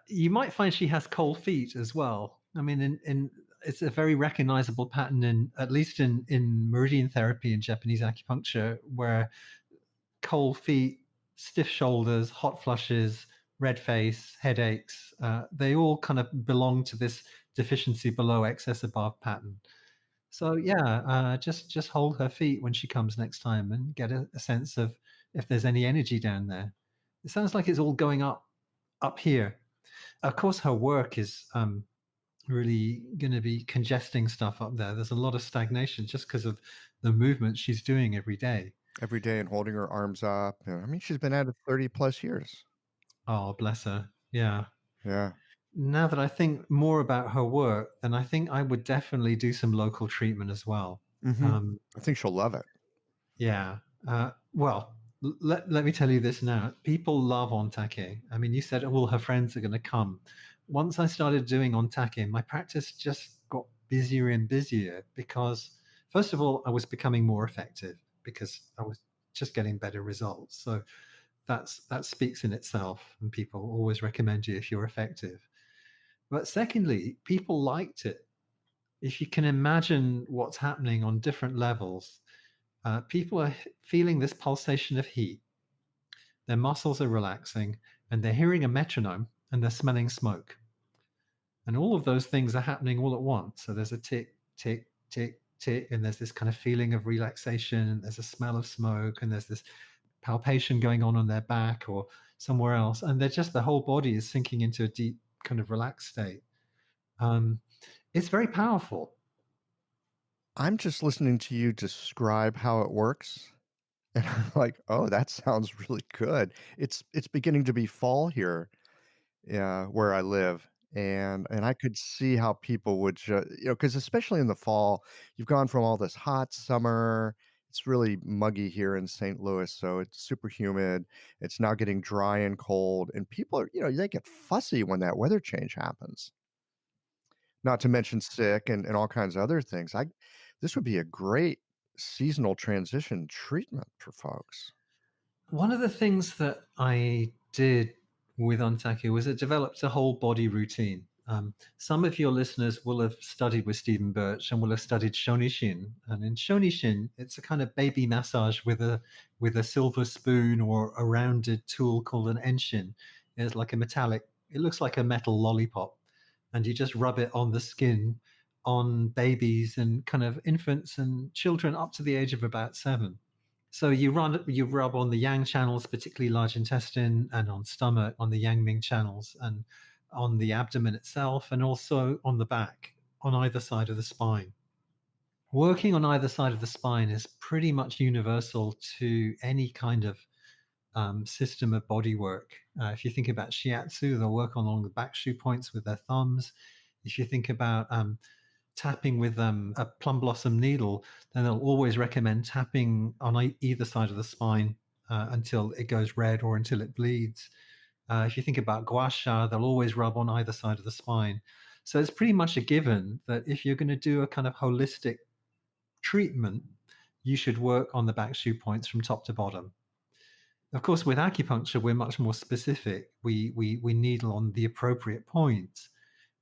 you might find she has cold feet as well. I mean, in it's a very recognizable pattern in at least in meridian therapy and Japanese acupuncture, where cold feet, stiff shoulders, hot flushes, red face, headaches, they all kind of belong to this deficiency below, excess above pattern. So yeah, just hold her feet when she comes next time and get a sense of if there's any energy down there. It sounds like it's all going up here. Of course, her work is really going to be congesting stuff up there. There's a lot of stagnation just because of the movement she's doing every day. every day and holding her arms up, I mean, she's been at it 30 plus years. Oh, bless her. Yeah. Yeah. Now that I think more about her work, then I think I would definitely do some local treatment as well. Mhm. Um, I think she'll love it. Yeah. Well, let me tell you this now. People love ontake. I mean, you said all her friends are going to come. Once I started doing ontake, my practice just got busier and busier because, first of all, I was becoming more effective because I was just getting better results. So that speaks in itself, and people always recommend you if you're effective. But secondly, people liked it. If you can imagine what's happening on different levels, people are feeling this pulsation of heat. Their muscles are relaxing, and they're hearing a metronome and they're smelling smoke. And all of those things are happening all at once. So there's a tick, tick, tick, tick, and there's this kind of feeling of relaxation, and there's a smell of smoke, and there's this palpation going on their back or somewhere else. And they're just the whole body is sinking into a deep kind of relaxed state. Um, it's very powerful. I'm just listening to you describe how it works, and I'm like, "Oh, that sounds really good." It's beginning to be fall here, yeah, where I live, and I could see how people would because especially in the fall, you've gone from all this hot summer, it's really muggy here in St. Louis, so it's super humid, it's now getting dry and cold, and people are they get fussy when that weather change happens. Not to mention sick and all kinds of other things. I This would be a great seasonal transition treatment for folks. One of the things that I did with Ontake was it developed a whole body routine. Some of your listeners will have studied with Stephen Birch and will have studied Shonishin. And in Shonishin, it's a kind of baby massage with a silver spoon or a rounded tool called an enshin. It's like a metallic. It looks like a metal lollipop, and you just rub it on the skin on babies and kind of infants and children up to the age of about 7. So you rub on the yang channels, particularly large intestine, and on stomach, on the yang ming channels, and on the abdomen itself, and also on the back, on either side of the spine. Working on either side of the spine is pretty much universal to any kind of system of body work. If you think about shiatsu, they'll work along the back shu points with their thumbs. If you think about tapping with a plum blossom needle, then they'll always recommend tapping on either side of the spine until it goes red or until it bleeds. If you think about gua sha, they'll always rub on either side of the spine. So it's pretty much a given that if you're going to do a kind of holistic treatment, you should work on the back shu points from top to bottom. Of course, with acupuncture, we're much more specific. We needle on the appropriate points.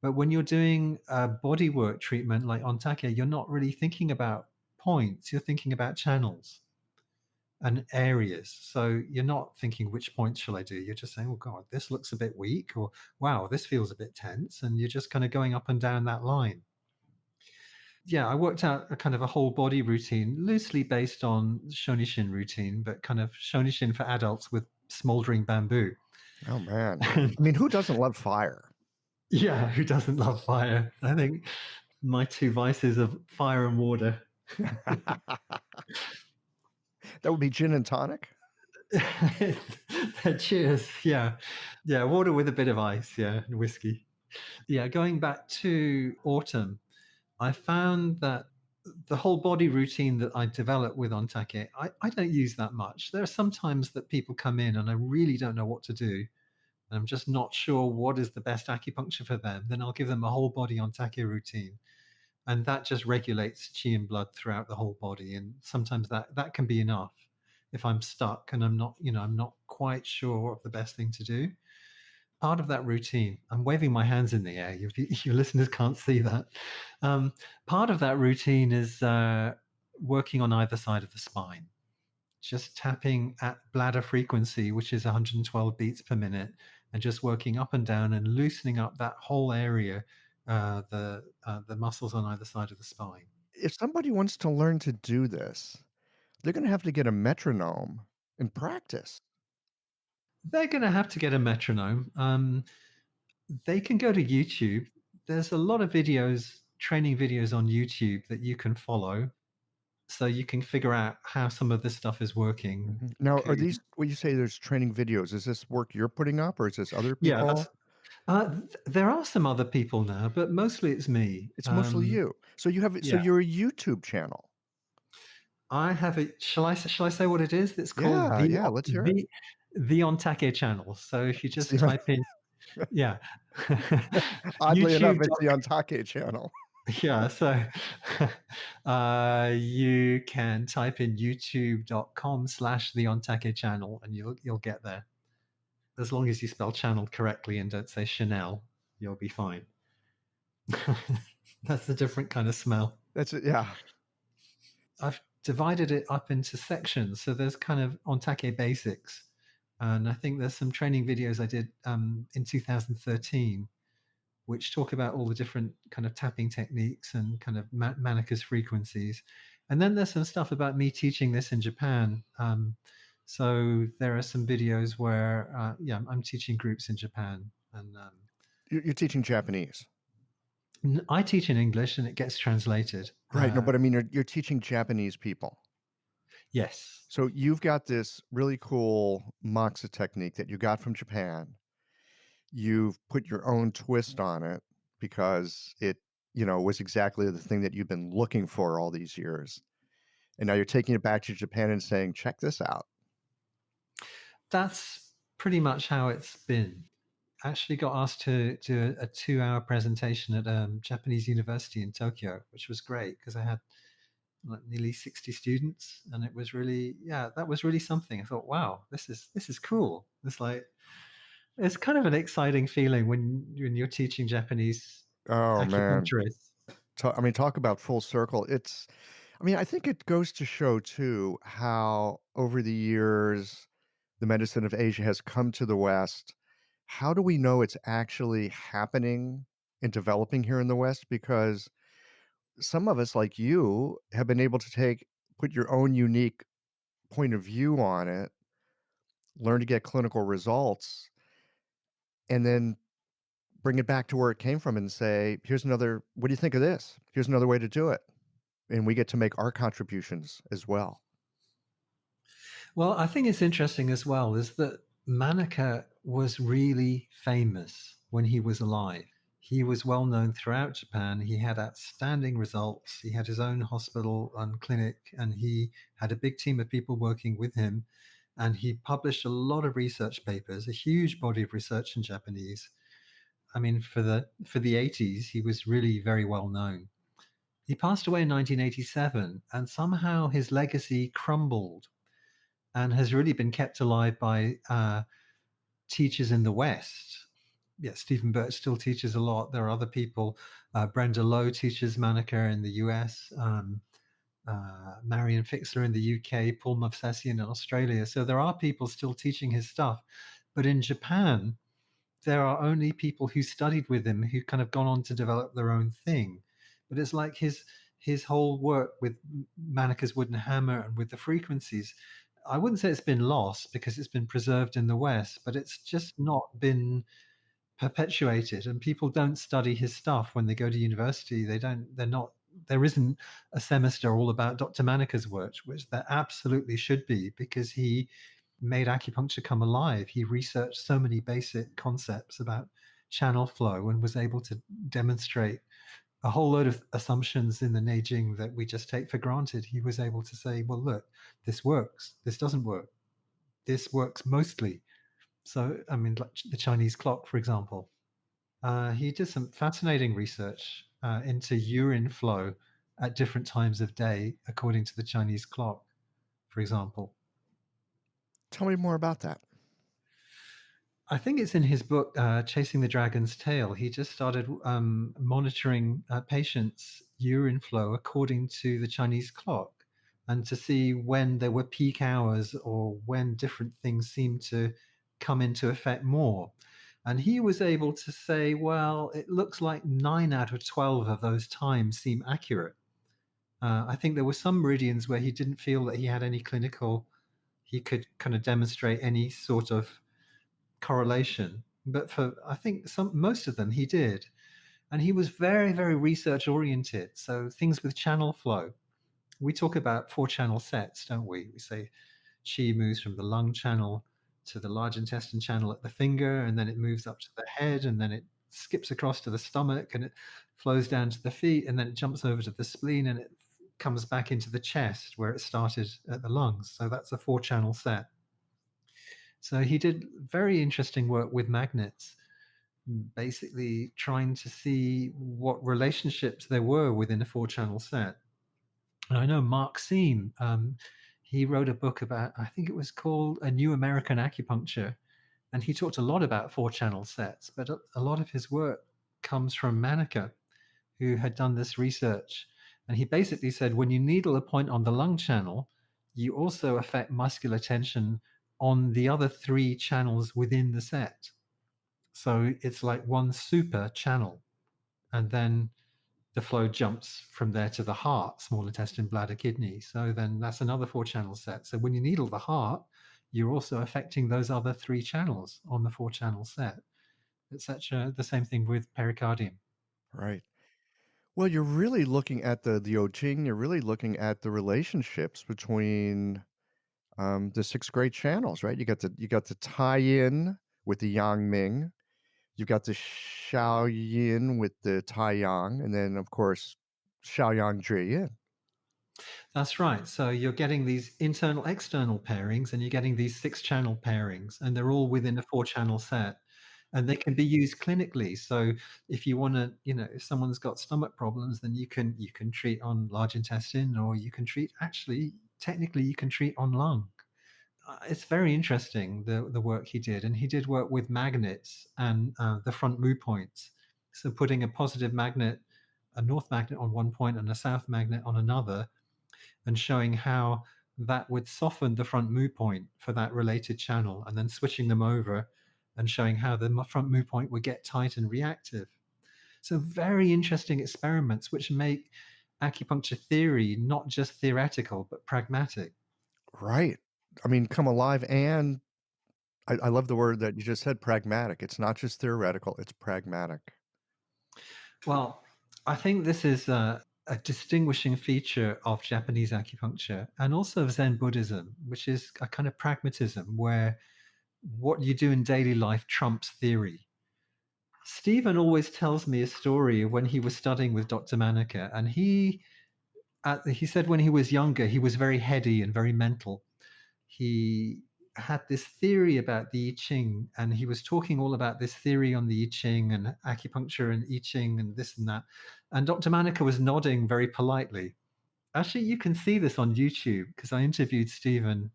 But when you're doing a bodywork treatment like Ontake, you're not really thinking about points. You're thinking about channels and areas. So you're not thinking which points shall I do. You're just saying, oh God, this looks a bit weak, or wow, this feels a bit tense, and you're just kind of going up and down that line. Yeah, I worked out a kind of a whole body routine, loosely based on Shonishin routine, but kind of Shonishin for adults with smoldering bamboo. Oh, man. I mean, who doesn't love fire? Yeah, who doesn't love fire? I think my two vices of fire and water. That would be gin and tonic? Cheers. Yeah. Yeah. Water with a bit of ice. Yeah. And whiskey. Yeah. Going back to autumn, I found that the whole body routine that I developed with Ontake, I don't use that much. There are some times that people come in and I really don't know what to do. And I'm just not sure what is the best acupuncture for them. Then I'll give them a whole body Ontake routine. And that just regulates chi and blood throughout the whole body. And sometimes that can be enough if I'm stuck and I'm not quite sure of the best thing to do. Part of that routine, I'm waving my hands in the air. Your listeners can't see that. Um, Part of that routine is working on either side of the spine, just tapping at bladder frequency, which is 112 beats per minute, and just working up and down and loosening up that whole area, the muscles on either side of the spine. If somebody wants to learn to do this, they're going to have to get a metronome and practice. They're going to have to get a metronome. They can go to YouTube. There's a lot of videos, training videos on YouTube that you can follow, so you can figure out how some of this stuff is working. Now, are these when you say there's training videos, is this work you're putting up or is this other Yeah, that's. people? There are some other people now, but mostly it's me. It's mostly you. So Yeah, you're a YouTube channel. I have it. Shall I say what it is? It's called Yeah, yeah, let's hear it. the Ontake channel. So if you just type in, yeah, Oddly enough, YouTube. it's the Ontake channel. Yeah, so you can type in youtube.com/the Ontake channel and you'll get there. As long as you spell channel correctly and don't say Chanel, you'll be fine. That's a different kind of smell. That's it, yeah. I've divided it up into sections. So there's kind of Ontake basics. And I think there's some training videos I did in 2013, which talk about all the different kind of tapping techniques and kind of Manaka's frequencies. And then there's some stuff about me teaching this in Japan. So there are some videos where, I'm teaching groups in Japan. And You're teaching Japanese. I teach in English and it gets translated. Right, no, but I mean, you're teaching Japanese people. Yes. So you've got this really cool Moxa technique that you got from Japan. You've put your own twist on it because it, was exactly the thing that you've been looking for all these years. And now you're taking it back to Japan and saying, check this out. That's pretty much how it's been. I actually got asked to do a 2-hour presentation at a Japanese university in Tokyo, which was great because I had like nearly 60 students, and it was really, that was really something. I thought, wow, this is cool. It's kind of an exciting feeling when you're teaching Japanese Oh, man. acupuncturists. Talk about full circle. I think it goes to show too how over the years the medicine of Asia has come to the West. How do we know it's actually happening and developing here in the West? Because some of us, like you, have been able to put your own unique point of view on it, learn to get clinical results, and then bring it back to where it came from and say, what do you think of this? Here's another way to do it. And we get to make our contributions as well. Well, I think it's interesting as well is that Manaka was really famous when he was alive. He was well known throughout Japan. He had outstanding results. He had his own hospital and clinic, and he had a big team of people working with him. And he published a lot of research papers, a huge body of research in Japanese. I mean, for the 80s, he was really very well known. He passed away in 1987, and somehow his legacy crumbled and has really been kept alive by teachers in the West. Yeah, Stephen Birch still teaches a lot. There are other people. Brenda Lowe teaches Manaka in the US, Marion Fixler in the UK, Paul Movsesian in Australia. So there are people still teaching his stuff. But in Japan, there are only people who studied with him who kind of gone on to develop their own thing. But it's like his whole work with Manaka's wooden hammer and with the frequencies, I wouldn't say it's been lost because it's been preserved in the West, but it's just not been perpetuated. And people don't study his stuff when they go to university. There isn't a semester all about Dr. Manaka's work, which there absolutely should be, because he made acupuncture come alive. He researched so many basic concepts about channel flow and was able to demonstrate a whole load of assumptions in the Neijing that we just take for granted. He was able to say, well, look, this works, this doesn't work, this works mostly. So, I mean, like the Chinese clock, for example. He did some fascinating research into urine flow at different times of day, according to the Chinese clock, for example. Tell me more about that. I think it's in his book, Chasing the Dragon's Tail. He just started monitoring patients' urine flow according to the Chinese clock and to see when there were peak hours or when different things seemed to come into effect more. And he was able to say, well, it looks like 9 out of 12 of those times seem accurate. I think there were some meridians where he didn't feel that he had any clinical, he could kind of demonstrate any sort of correlation, but for I think most of them he did, and he was very, very research oriented. So things with channel flow, we talk about 4-channel sets, don't we? We say qi moves from the lung channel to the large intestine channel at the finger, and then it moves up to the head, and then it skips across to the stomach, and it flows down to the feet, and then it jumps over to the spleen, and it comes back into the chest where it started at the lungs. So that's a 4-channel set. So he did very interesting work with magnets, basically trying to see what relationships there were within a 4-channel set. And I know Mark Seam, he wrote a book about, I think it was called A New American Acupuncture, and he talked a lot about 4-channel sets, but a lot of his work comes from Manaka, who had done this research. And he basically said, when you needle a point on the lung channel, you also affect muscular tension on the other 3 channels within the set. So it's like one super channel. And then the flow jumps from there to the heart, small intestine, bladder, kidney. So then that's another 4-channel set. So when you needle the heart, you're also affecting those other 3 channels on the 4-channel set. Etc. The same thing with pericardium. Right. Well, you're really looking at the Ojing, you're really looking at the relationships between the 6 great channels, right? You got the tie-in with the Yang Ming, you've got the Xiao-yin with the Tai-yang, and then of course Xiao-yang Jui-yin. That's right. So you're getting these internal external pairings, and you're getting these 6-channel pairings, and they're all within a 4-channel set, and they can be used clinically. So if you want to, if someone's got stomach problems, then you can treat on large intestine, or you can treat, actually technically you can treat on lung. It's very interesting, the work he did, and he did work with magnets and the front mu points. So putting a positive magnet, a north magnet on one point and a south magnet on another, and showing how that would soften the front mu point for that related channel, and then switching them over and showing how the front mu point would get tight and reactive. So very interesting experiments which make acupuncture theory not just theoretical but pragmatic. Right. I mean, come alive, and I love the word that you just said, pragmatic. It's not just theoretical, it's pragmatic. Well, I think this is a distinguishing feature of Japanese acupuncture and also of Zen Buddhism, which is a kind of pragmatism where what you do in daily life trumps theory. Stephen always tells me a story of when he was studying with Dr. Manaka, and he said when he was younger, he was very heady and very mental. He had this theory about the I Ching, and he was talking all about this theory on the I Ching and acupuncture and I Ching and this and that. And Dr. Manaka was nodding very politely. Actually, you can see this on YouTube because I interviewed Stephen,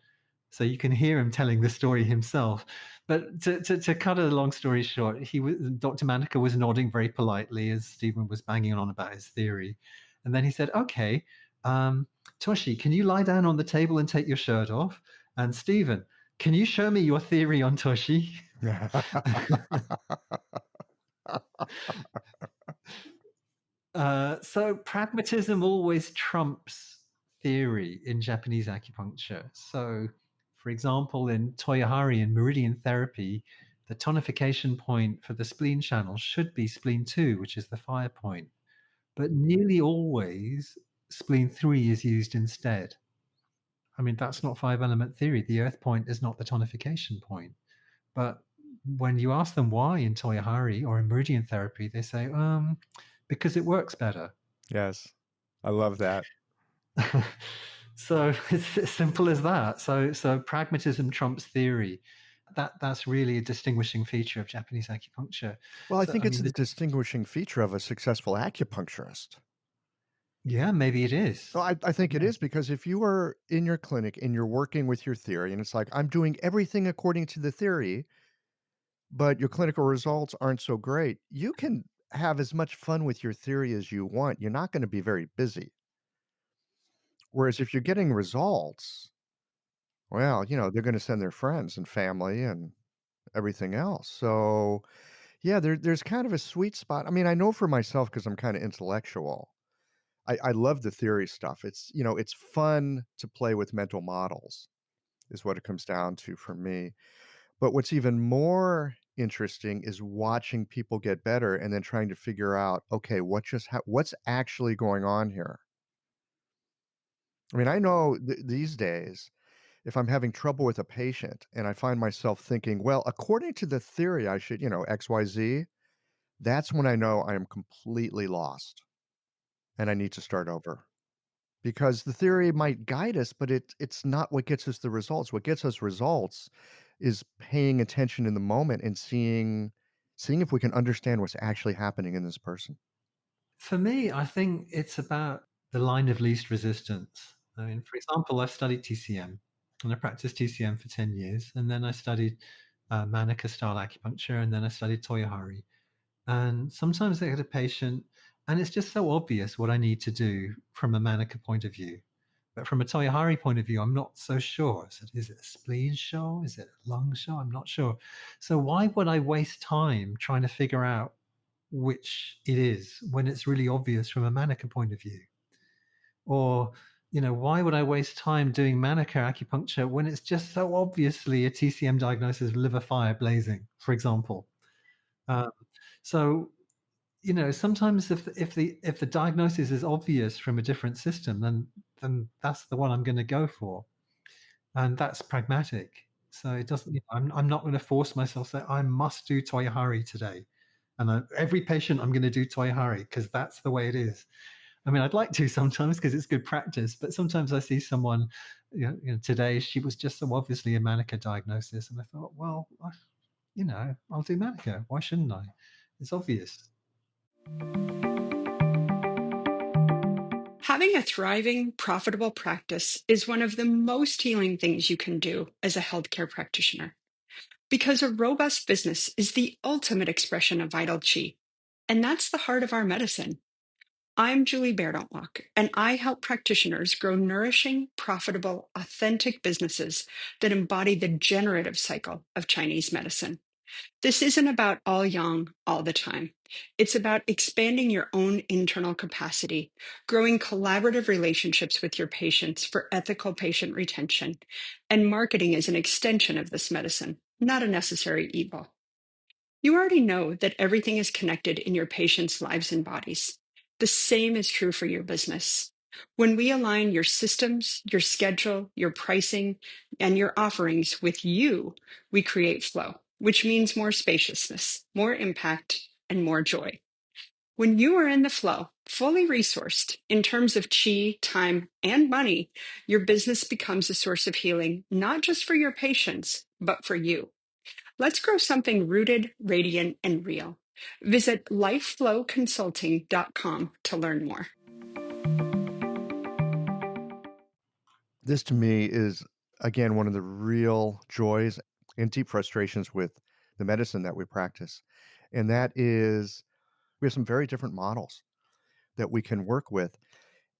so you can hear him telling the story himself. But to cut a long story short, Dr. Manaka was nodding very politely as Stephen was banging on about his theory. And then he said, okay, Toshi, can you lie down on the table and take your shirt off? And Stephen, can you show me your theory on Toshi? So pragmatism always trumps theory in Japanese acupuncture. So, for example, in Toyohari in meridian therapy, the tonification point for the spleen channel should be spleen 2, which is the fire point. But nearly always, spleen 3 is used instead. I mean, that's not five element theory. The earth point is not the tonification point. But when you ask them why in Toyohari or in meridian therapy, they say, because it works better. Yes. I love that. So it's as simple as that. So pragmatism trumps theory. That's really a distinguishing feature of Japanese acupuncture. Well, I So think I it's mean, a distinguishing feature of a successful acupuncturist. yeah, maybe it is. No, I think it Yeah. is because if you are in your clinic and you're working with your theory and it's like, I'm doing everything according to the theory, but your clinical results aren't so great, you can have as much fun with your theory as you want. You're not going to be very busy. Whereas if you're getting results, well, they're going to send their friends and family and everything else. So, yeah, there's kind of a sweet spot. I mean, I know for myself because I'm kind of intellectual. I love the theory stuff. It's fun to play with mental models, is what it comes down to for me. But what's even more interesting is watching people get better and then trying to figure out, okay, what's actually going on here? I mean, I know these days, if I'm having trouble with a patient and I find myself thinking, well, according to the theory, I should, XYZ, that's when I know I am completely lost and I need to start over. Because the theory might guide us, but it's not what gets us the results. What gets us results is paying attention in the moment and seeing if we can understand what's actually happening in this person. For me, I think it's about the line of least resistance. I mean, for example, I've studied TCM and I practiced TCM for 10 years. And then I studied Manaka style acupuncture and then I studied Toyohari. And sometimes I get a patient and it's just so obvious what I need to do from a Manaka point of view. But from a Toyohari point of view, I'm not so sure. So is it a spleen show? Is it a lung show? I'm not sure. So why would I waste time trying to figure out which it is when it's really obvious from a Manaka point of view? Or, why would I waste time doing Manaka acupuncture when it's just so obviously a TCM diagnosis of liver fire blazing, for example? Um, so, sometimes if the diagnosis is obvious from a different system, then that's the one I'm going to go for, and that's pragmatic. So it doesn't. I'm not going to force myself to say I must do Toyohari today, and every patient I'm going to do Toyohari because that's the way it is. I mean, I'd like to sometimes because it's good practice, but sometimes I see someone, today she was just so obviously a Manica diagnosis, and I thought, well, I'll do Manica. Why shouldn't I? It's obvious. Having a thriving, profitable practice is one of the most healing things you can do as a healthcare practitioner because a robust business is the ultimate expression of vital chi. And that's the heart of our medicine. I'm Julie Bairdontlock, and I help practitioners grow nourishing, profitable, authentic businesses that embody the generative cycle of Chinese medicine. This isn't about all yang all the time. It's about expanding your own internal capacity, growing collaborative relationships with your patients for ethical patient retention, and marketing as an extension of this medicine, not a necessary evil. You already know that everything is connected in your patients' lives and bodies. The same is true for your business. When we align your systems, your schedule, your pricing, and your offerings with you, we create flow, which means more spaciousness, more impact, and more joy. When you are in the flow, fully resourced in terms of chi, time, and money, your business becomes a source of healing, not just for your patients, but for you. Let's grow something rooted, radiant, and real. Visit lifeflowconsulting.com to learn more. This to me is, again, one of the real joys and deep frustrations with the medicine that we practice. And that is we have some very different models that we can work with.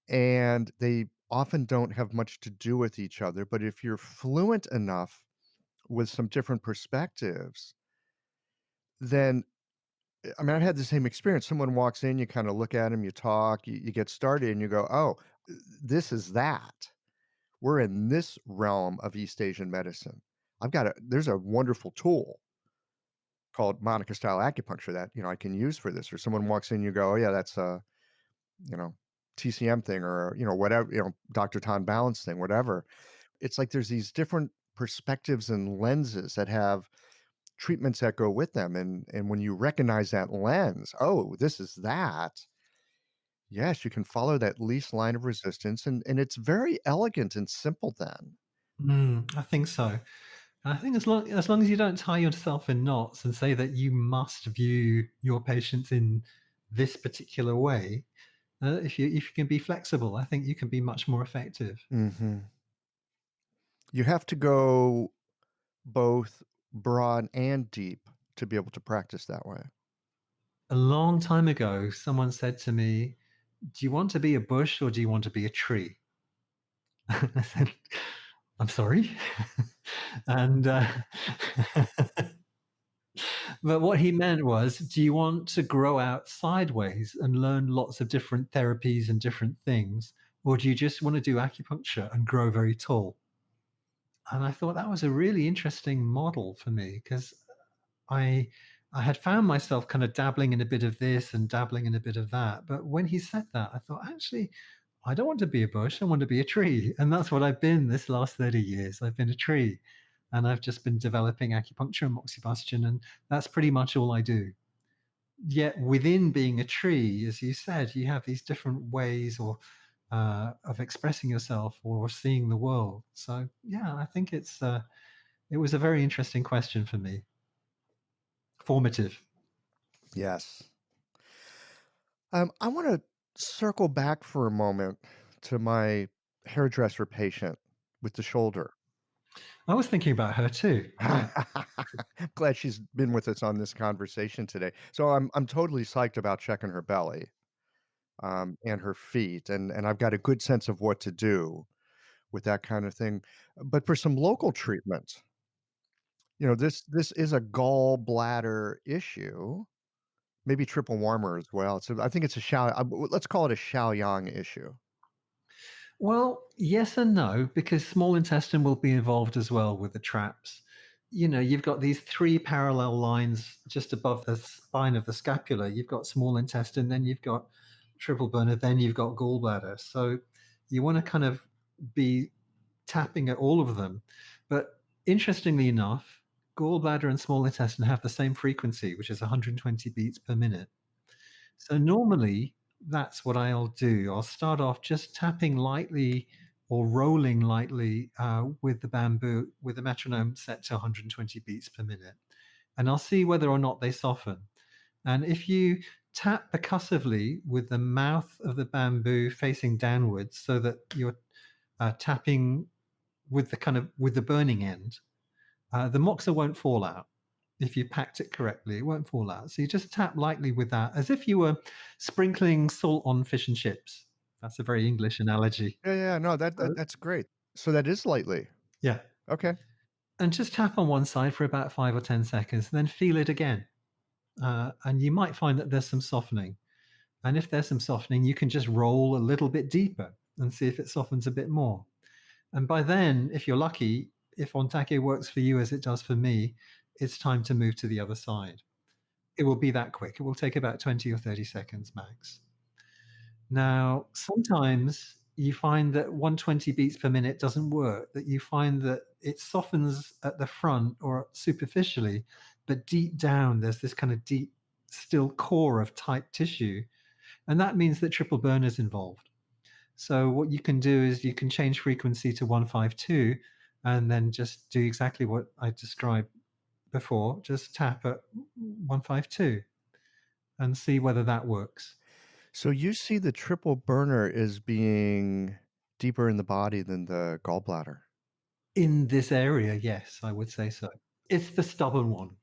And they often don't have much to do with each other. But if you're fluent enough with some different perspectives, then I mean, I've had the same experience. Someone walks in, you kind of look at them, you talk, you get started, and you go, oh, this is that. We're in this realm of East Asian medicine. There's a wonderful tool called Monica style acupuncture that, I can use for this. Or someone walks in, you go, oh, yeah, that's a, you know, TCM thing or, whatever, Dr. Tan balance thing, whatever. It's like there's these different perspectives and lenses that have treatments that go with them, and when you recognize that lens, "Oh, this is that," yes, you can follow that least line of resistance, and it's very elegant and simple then. I think so. And I think as long as you don't tie yourself in knots and say that you must view your patients in this particular way, if you can be flexible, I think you can be much more effective. Mhm. You have to go both broad and deep to be able to practice that way. A long time ago, someone said to me, "Do you want to be a bush or do you want to be a tree?" I said, "I'm sorry." and But what he meant was, do you want to grow out sideways and learn lots of different therapies and different things? Or do you just want to do acupuncture and grow very tall? And I thought that was a really interesting model for me because I I had found myself kind of dabbling in a bit of this and dabbling in a bit of that. But when he said that, I thought, actually, I don't want to be a bush. I want to be a tree. And that's what I've been this last 30 years. I've been a tree. And I've just been developing acupuncture and moxibustion. And that's pretty much all I do. Yet within being a tree, as you said, you have these different ways or of expressing yourself or seeing the world. So yeah, I think it was a very interesting question for me. Formative. Yes. I wanna circle back for a moment to my hairdresser patient with the shoulder. I was thinking about her too. Yeah. I'm glad she's been with us on this conversation today. So I'm totally psyched about checking her belly, and her feet, and I've got a good sense of what to do with that kind of thing. But for some local treatment, this is a gallbladder issue, maybe triple warmer as well. So I think it's a let's call it a Shaoyang issue. Well, yes and no, because small intestine will be involved as well with the traps. You've got these three parallel lines just above the spine of the scapula. You've got small intestine, then you've got triple burner, then you've got gallbladder. So you want to kind of be tapping at all of them. But interestingly enough, gallbladder and small intestine have the same frequency, which is 120 beats per minute. So normally, that's what I'll do. I'll start off just tapping lightly or rolling lightly with the bamboo, with the metronome set to 120 beats per minute. And I'll see whether or not they soften. And if you tap percussively with the mouth of the bamboo facing downwards so that you're tapping with the burning end, the moxa won't fall out. If you packed it correctly, it won't fall out. So you just tap lightly with that, as if you were sprinkling salt on fish and chips. That's a very English analogy. Yeah, yeah, no, that's great. So that is lightly. Yeah. Okay. And just tap on one side for about 5 or 10 seconds, then feel it again. And you might find that there's some softening. And if there's some softening, you can just roll a little bit deeper and see if it softens a bit more. And by then, if you're lucky, if Ontake works for you as it does for me, it's time to move to the other side. It will be that quick. It will take about 20 or 30 seconds max. Now, sometimes you find that 120 beats per minute doesn't work, that you find that it softens at the front or superficially, but deep down, there's this kind of deep, still core of tight tissue. And that means that triple burner is involved. So what you can do is you can change frequency to 152 and then just do exactly what I described before. Just tap at 152 and see whether that works. So you see the triple burner as being deeper in the body than the gallbladder. In this area, yes, I would say so. It's the stubborn one.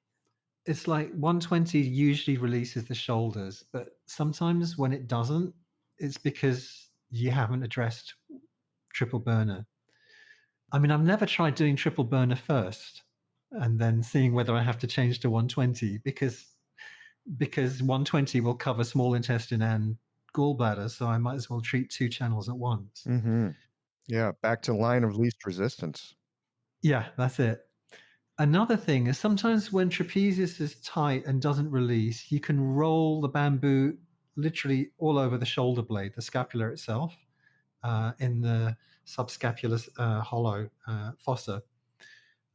It's like 120 usually releases the shoulders, but sometimes when it doesn't, it's because you haven't addressed triple burner. I mean, I've never tried doing triple burner first and then seeing whether I have to change to 120 because 120 will cover small intestine and gallbladder, so I might as well treat two channels at once. Mhm. Yeah, back to line of least resistance. Yeah, that's it. Another thing is sometimes when trapezius is tight and doesn't release, you can roll the bamboo literally all over the shoulder blade, the scapula itself, in the subscapular hollow fossa.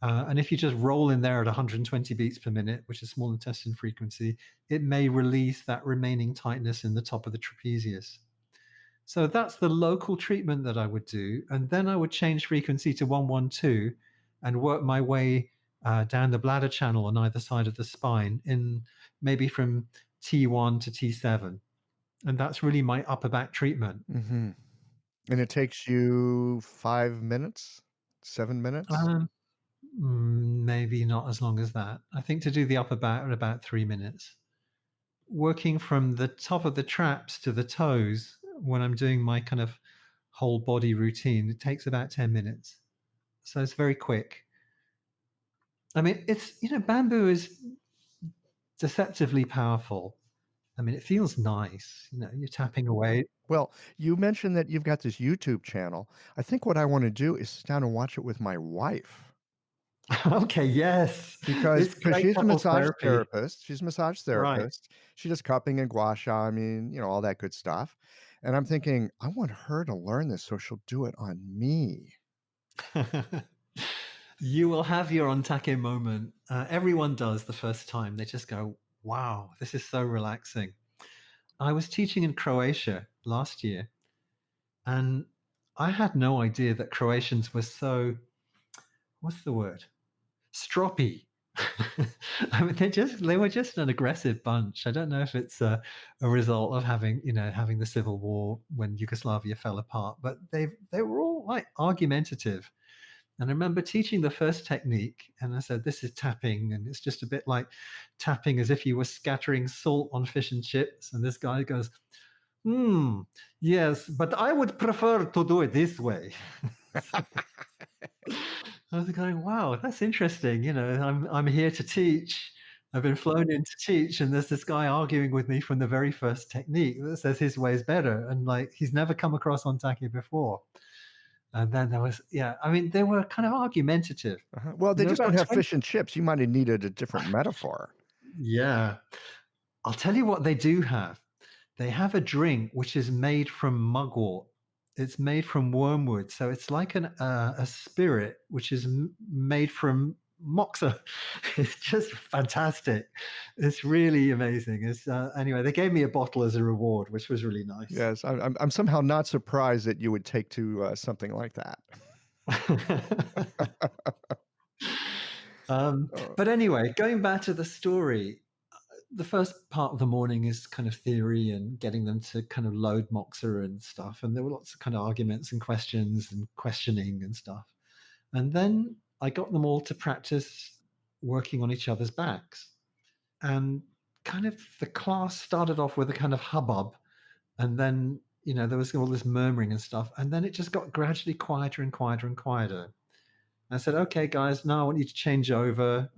And if you just roll in there at 120 beats per minute, which is small intestine frequency, it may release that remaining tightness in the top of the trapezius. So that's the local treatment that I would do. And then I would change frequency to 112 and work my way down the bladder channel on either side of the spine in maybe from T1 to T7. And that's really my upper back treatment. Mm-hmm. And it takes you 5 minutes, 7 minutes? Maybe not as long as that. I think to do the upper back at about 3 minutes. Working from the top of the traps to the toes when I'm doing my kind of whole body routine, it takes about 10 minutes. So it's very quick. I mean, bamboo is deceptively powerful. I mean, it feels nice. You're tapping away. Well, you mentioned that you've got this YouTube channel. I think what I want to do is sit down and watch it with my wife Okay, yes. because It's great she's a couples massage therapy. therapist. She's a massage Right. therapist. She does cupping and gua sha, I mean, all that good stuff. And I'm thinking, I want her to learn this so she'll do it on me. You will have your ontake moment. Everyone does the first time. They just go, wow, this is so relaxing. I was teaching in Croatia last year, and I had no idea that Croatians were so, what's the word? Stroppy. I mean, they were just an aggressive bunch. I don't know if it's a result of having the civil war when Yugoslavia fell apart, but they were all like argumentative. And I remember teaching the first technique, and I said, "This is tapping, and it's just a bit like tapping as if you were scattering salt on fish and chips." And this guy goes, yes, but I would prefer to do it this way." I was going, wow, that's interesting. I'm here to teach. I've been flown in to teach, and there's this guy arguing with me from the very first technique that says his way is better, and like he's never come across on take before. And then there was, yeah, I mean, they were kind of argumentative. Uh-huh. Well, they There were just don't about have 20. fish and chips. You might have needed a different metaphor. Yeah, I'll tell you what they do have. They have a drink which is made from mugwort. It's made from wormwood, so it's like a spirit which is made from Moxa. It's just fantastic. It's really amazing. Anyway, they gave me a bottle as a reward, which was really nice. Yes, I'm somehow not surprised that you would take to something like that. But anyway, going back to the story, the first part of the morning is kind of theory and getting them to kind of load Moxa and stuff. And there were lots of kind of arguments and questions and questioning and stuff. And then I got them all to practice working on each other's backs. And kind of the class started off with a kind of hubbub. And then, there was all this murmuring and stuff. And then it just got gradually quieter and quieter and quieter. I said, okay, guys, now I want you to change over.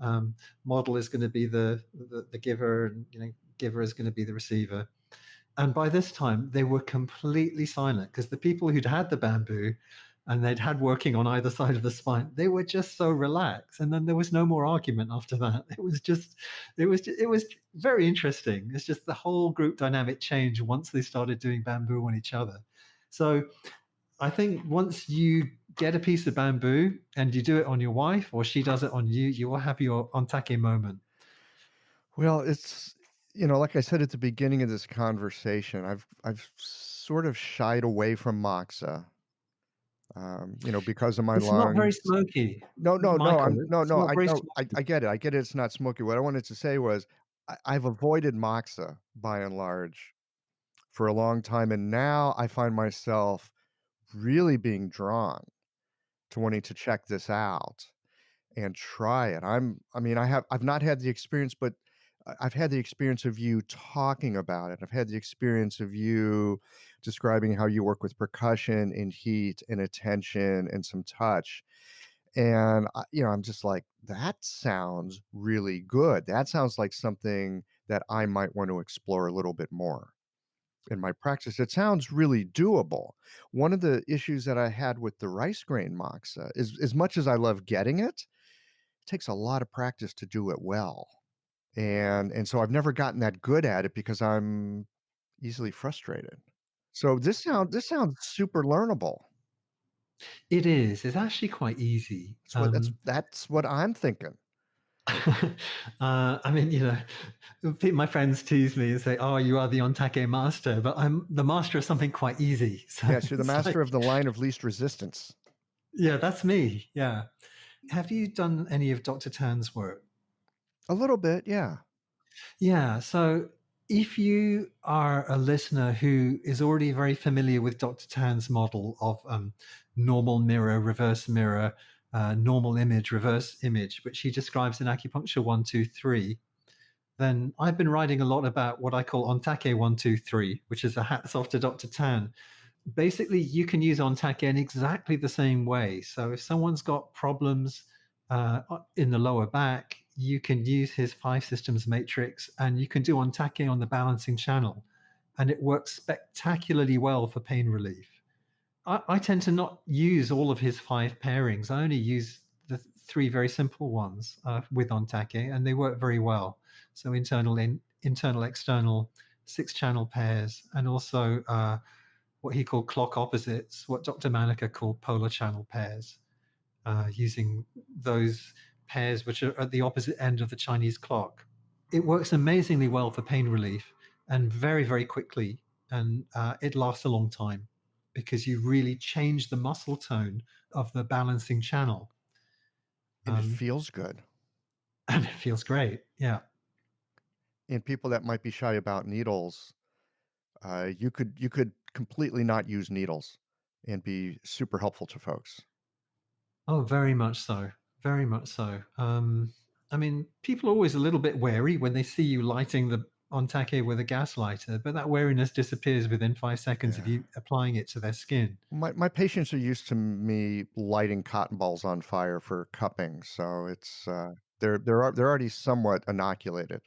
Model is going to be the giver, and giver is going to be the receiver. And by this time, they were completely silent because the people who'd had the bamboo and they'd had working on either side of the spine, they were just so relaxed. And then there was no more argument after that. It was very interesting. It's just the whole group dynamic changed once they started doing bamboo on each other. So I think once you get a piece of bamboo and you do it on your wife or she does it on you, you will have your ontake moment. Well, it's like I said at the beginning of this conversation, I've sort of shied away from Moxa, because of my It's not very lungs. smoky, No, no, no, Michael. no, It's no, not I very know, smoky. I get it. I get it. It's not smoky. What I wanted to say was I've avoided Moxa by and large for a long time, and now I find myself really being drawn to wanting to check this out and try it. I've not had the experience, but I've had the experience of you talking about it. I've had the experience of you describing how you work with percussion and heat and attention and some touch. And I'm just like, that sounds really good. That sounds like something that I might want to explore a little bit more in my practice. It sounds really doable. One of the issues that I had with the rice grain moxa is, as much as I love getting it, it takes a lot of practice to do it well. And so I've never gotten that good at it because I'm easily frustrated. So this sounds super learnable. It is. It's actually quite easy. That's what I'm thinking. I mean, my friends tease me and say, "Oh, you are the ontake master," but I'm the master of something quite easy. So Yes, you're the it's master like, of the line of least resistance. yeah, that's me. Yeah. Have you done any of Dr. Tan's work? A little bit, yeah. Yeah. So if you are a listener who is already very familiar with Dr. Tan's model of normal mirror, reverse mirror, normal image, reverse image, which he describes in acupuncture 1, 2, 3, then I've been writing a lot about what I call Ontake 1, 2, 3, which is a hats off to Dr. Tan. Basically, you can use Ontake in exactly the same way. So if someone's got problems in the lower back, you can use his 5 systems matrix and you can do Ontake on the balancing channel. And it works spectacularly well for pain relief. I tend to not use all of his 5 pairings. I only use the 3 very simple ones with Ontake, and they work very well. So internal, external, 6-channel pairs, and also what he called clock opposites, what Dr. Manaka called polar channel pairs, using those pairs which are at the opposite end of the Chinese clock. It works amazingly well for pain relief and very, very quickly, and it lasts a long time because you really change the muscle tone of the balancing channel. And it feels good. And it feels great. Yeah. And people that might be shy about needles, you could completely not use needles and be super helpful to folks. Oh, very much so. Very much so. I mean, people are always a little bit wary when they see you lighting the Ontake with a gas lighter, but that wariness disappears within 5 seconds of Yeah. you applying it to their skin. My patients are used to me lighting cotton balls on fire for cupping, so it's they're already somewhat inoculated.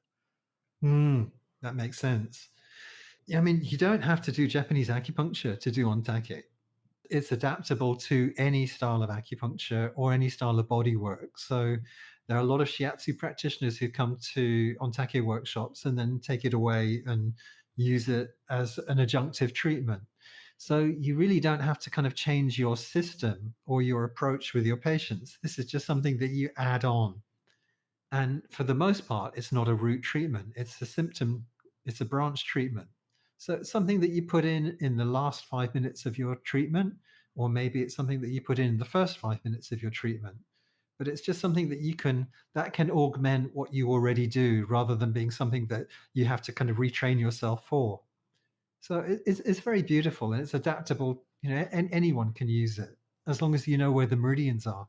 That makes sense. Yeah, I mean, you don't have to do Japanese acupuncture to do Ontake. It's adaptable to any style of acupuncture or any style of body work. So there are a lot of shiatsu practitioners who come to Ontake workshops and then take it away and use it as an adjunctive treatment. So you really don't have to kind of change your system or your approach with your patients. This is just something that you add on. And for the most part, it's not a root treatment. It's a symptom, it's a branch treatment. So it's something that you put in the last 5 minutes of your treatment, or maybe it's something that you put in the first 5 minutes of your treatment. But it's just something that can augment what you already do rather than being something that you have to kind of retrain yourself for. So it's very beautiful and it's adaptable. And anyone can use it as long as you know where the meridians are.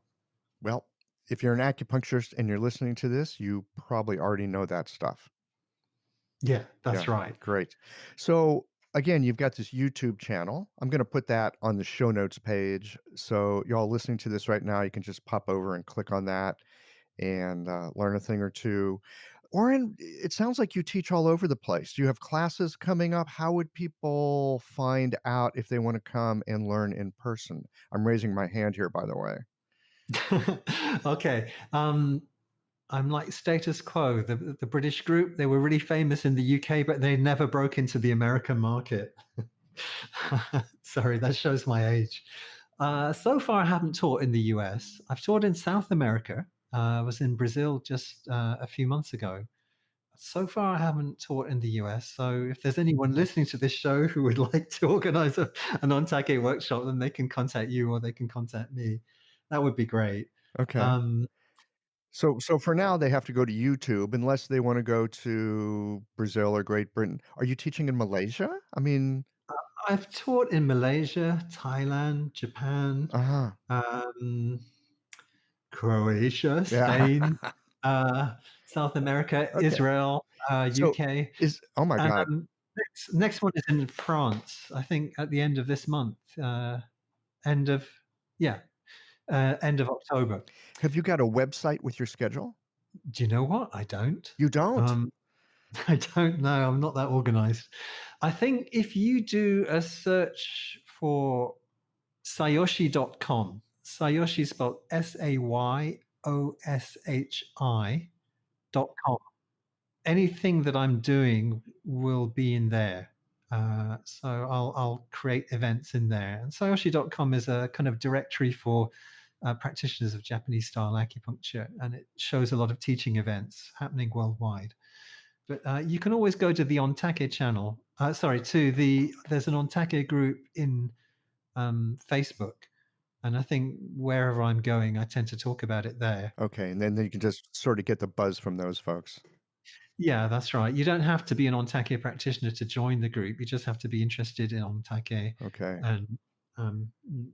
Well, if you're an acupuncturist and you're listening to this, you probably already know that stuff. Yeah, Yeah, that's right. great. So again, you've got this YouTube channel. I'm going to put that on the show notes page. So y'all listening to this right now, you can just pop over and click on that and learn a thing or two. Oren, it sounds like you teach all over the place. Do you have classes coming up? How would people find out if they want to come and learn in person? I'm raising my hand here, by the way. Okay. I'm like status quo. The British group, they were really famous in the UK, but they never broke into the American market. Sorry, that shows my age. So far, I haven't taught in the US. I've taught in South America. I was in Brazil just a few months ago. So far, I haven't taught in the US. So if there's anyone listening to this show who would like to organize an Ontake workshop, then they can contact you or they can contact me. That would be great. Okay. Um, So for now, they have to go to YouTube unless they want to go to Brazil or Great Britain. Are you teaching in Malaysia? I mean, I've taught in Malaysia, Thailand, Japan, uh-huh. um, Croatia, Yeah. Spain, uh, South America, Okay. Israel, So UK. oh my And God. next one is in France, I think at the end of this month, end of, yeah, end of October. Have you got a website with your schedule? Do you know what? I don't. You don't? Um, I don't know. I'm not that organized. I think if you do a search for sayoshi.com, Sayoshi spelled SAYOSHI.com, anything that I'm doing will be in there. So I'll create events in there. And sayoshi.com is a kind of directory for practitioners of Japanese style acupuncture, and it shows a lot of teaching events happening worldwide. But you can always go to the Ontake channel. There's an Ontake group in Facebook. And I think wherever I'm going, I tend to talk about it there. Okay, and then you can just sort of get the buzz from those folks. Yeah, that's right. You don't have to be an Ontake practitioner to join the group. You just have to be interested in Ontake Okay. and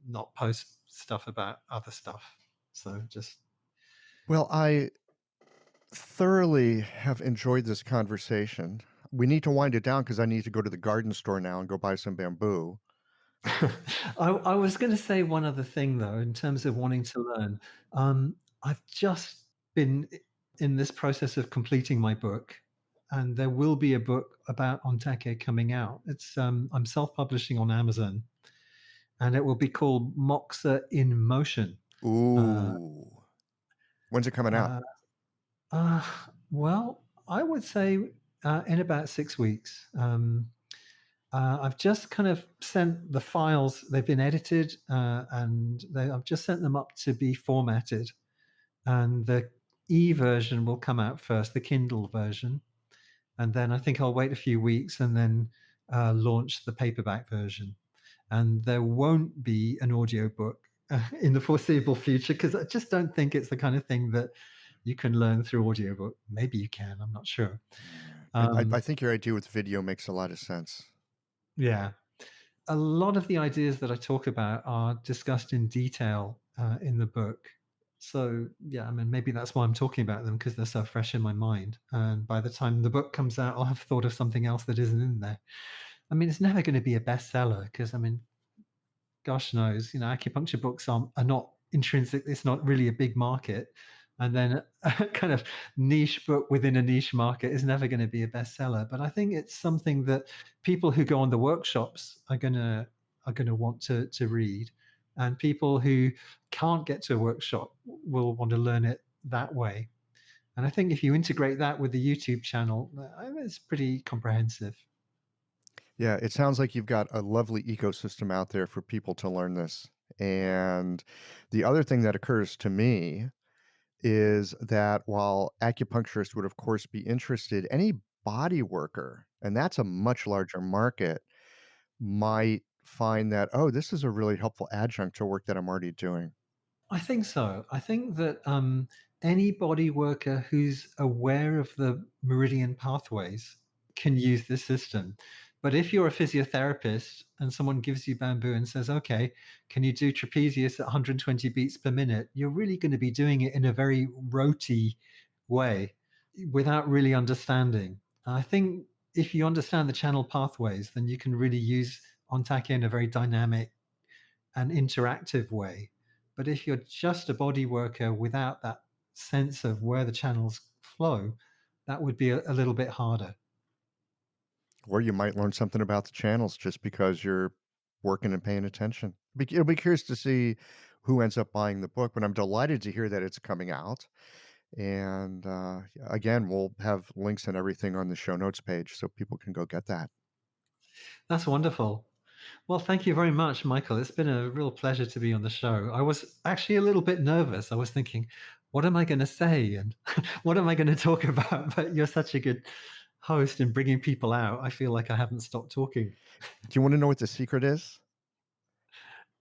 not post stuff about other stuff. So just. Well, I thoroughly have enjoyed this conversation. We need to wind it down because I need to go to the garden store now and go buy some bamboo. I was going to say one other thing, though, in terms of wanting to learn. I've just been in this process of completing my book, and there will be a book about Ontake coming out. I'm self-publishing on Amazon, and it will be called Moxa in Motion. Ooh. When's it coming out? Uh, uh, well, I would say in about 6 weeks. I've just kind of sent the files. They've been edited, and I've just sent them up to be formatted. And the e-version will come out first, the Kindle version, and then I think I'll wait a few weeks and then launch the paperback version. And there won't be an audiobook in the foreseeable future because I just don't think it's the kind of thing that you can learn through audiobook. Maybe you can, I'm not sure. I think your idea with video makes a lot of sense. Yeah. A lot of the ideas that I talk about are discussed in detail in the book. So, yeah, I mean, maybe that's why I'm talking about them because they're so fresh in my mind. And by the time the book comes out, I'll have thought of something else that isn't in there. I mean, it's never going to be a bestseller because, I mean, gosh knows, acupuncture books are not intrinsic. It's not really a big market. And then a kind of niche book within a niche market is never going to be a bestseller. But I think it's something that people who go on the workshops are gonna want to read, and people who can't get to a workshop will want to learn it that way. And I think if you integrate that with the YouTube channel, it's pretty comprehensive. Yeah, it sounds like you've got a lovely ecosystem out there for people to learn this. And the other thing that occurs to me is that while acupuncturists would, of course, be interested, any body worker, and that's a much larger market, might find that, oh, this is a really helpful adjunct to work that I'm already doing. I think so. I think that any body worker who's aware of the meridian pathways can use this system. But if you're a physiotherapist and someone gives you bamboo and says, okay, can you do trapezius at 120 beats per minute? You're really going to be doing it in a very roty way without really understanding. I think if you understand the channel pathways, then you can really use Ontake in a very dynamic and interactive way. But if you're just a body worker without that sense of where the channels flow, that would be a little bit harder. Or you might learn something about the channels just because you're working and paying attention. It'll be curious to see who ends up buying the book, but I'm delighted to hear that it's coming out. And again, we'll have links and everything on the show notes page so people can go get that. That's wonderful. Well, thank you very much, Michael. It's been a real pleasure to be on the show. I was actually a little bit nervous. I was thinking, what am I going to say and what am I going to talk about? But you're such a good host in bringing people out. I feel like I haven't stopped talking. Do you want to know what the secret is?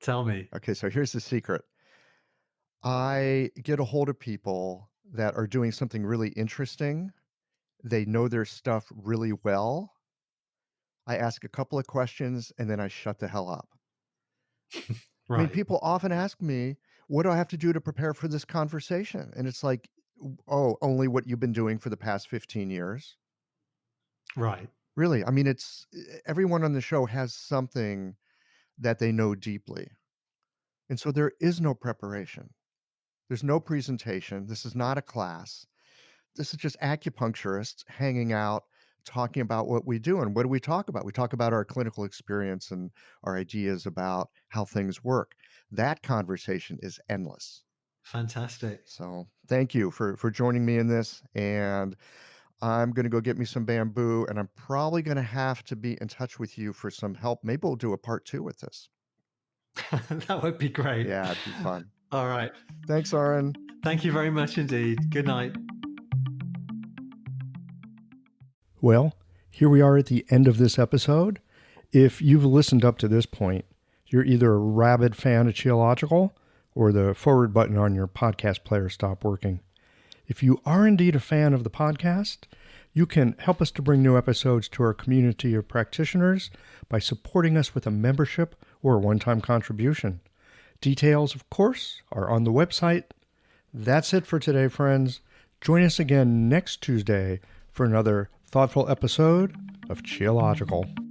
Tell me. Okay, so here's the secret. I get a hold of people that are doing something really interesting. They know their stuff really well. I ask a couple of questions and then I shut the hell up. I mean, Right. people often ask me, what do I have to do to prepare for this conversation? And it's like, oh, only what you've been doing for the past 15 years. Right. Really. I mean, everyone on the show has something that they know deeply. And so there is no preparation. There's no presentation. This is not a class. This is just acupuncturists hanging out, talking about what we do. And what do we talk about? We talk about our clinical experience and our ideas about how things work. That conversation is endless. Fantastic. So thank you for joining me in this. And I'm going to go get me some bamboo, and I'm probably going to have to be in touch with you for some help. Maybe we'll do a part 2 with this. That would be great. Yeah, it'd be fun. All right. Thanks, Oran. Thank you very much indeed. Good night. Well, here we are at the end of this episode. If you've listened up to this point, you're either a rabid fan of Qiological or the forward button on your podcast player stopped working. If you are indeed a fan of the podcast, you can help us to bring new episodes to our community of practitioners by supporting us with a membership or a one-time contribution. Details, of course, are on the website. That's it for today, friends. Join us again next Tuesday for another thoughtful episode of Qiological.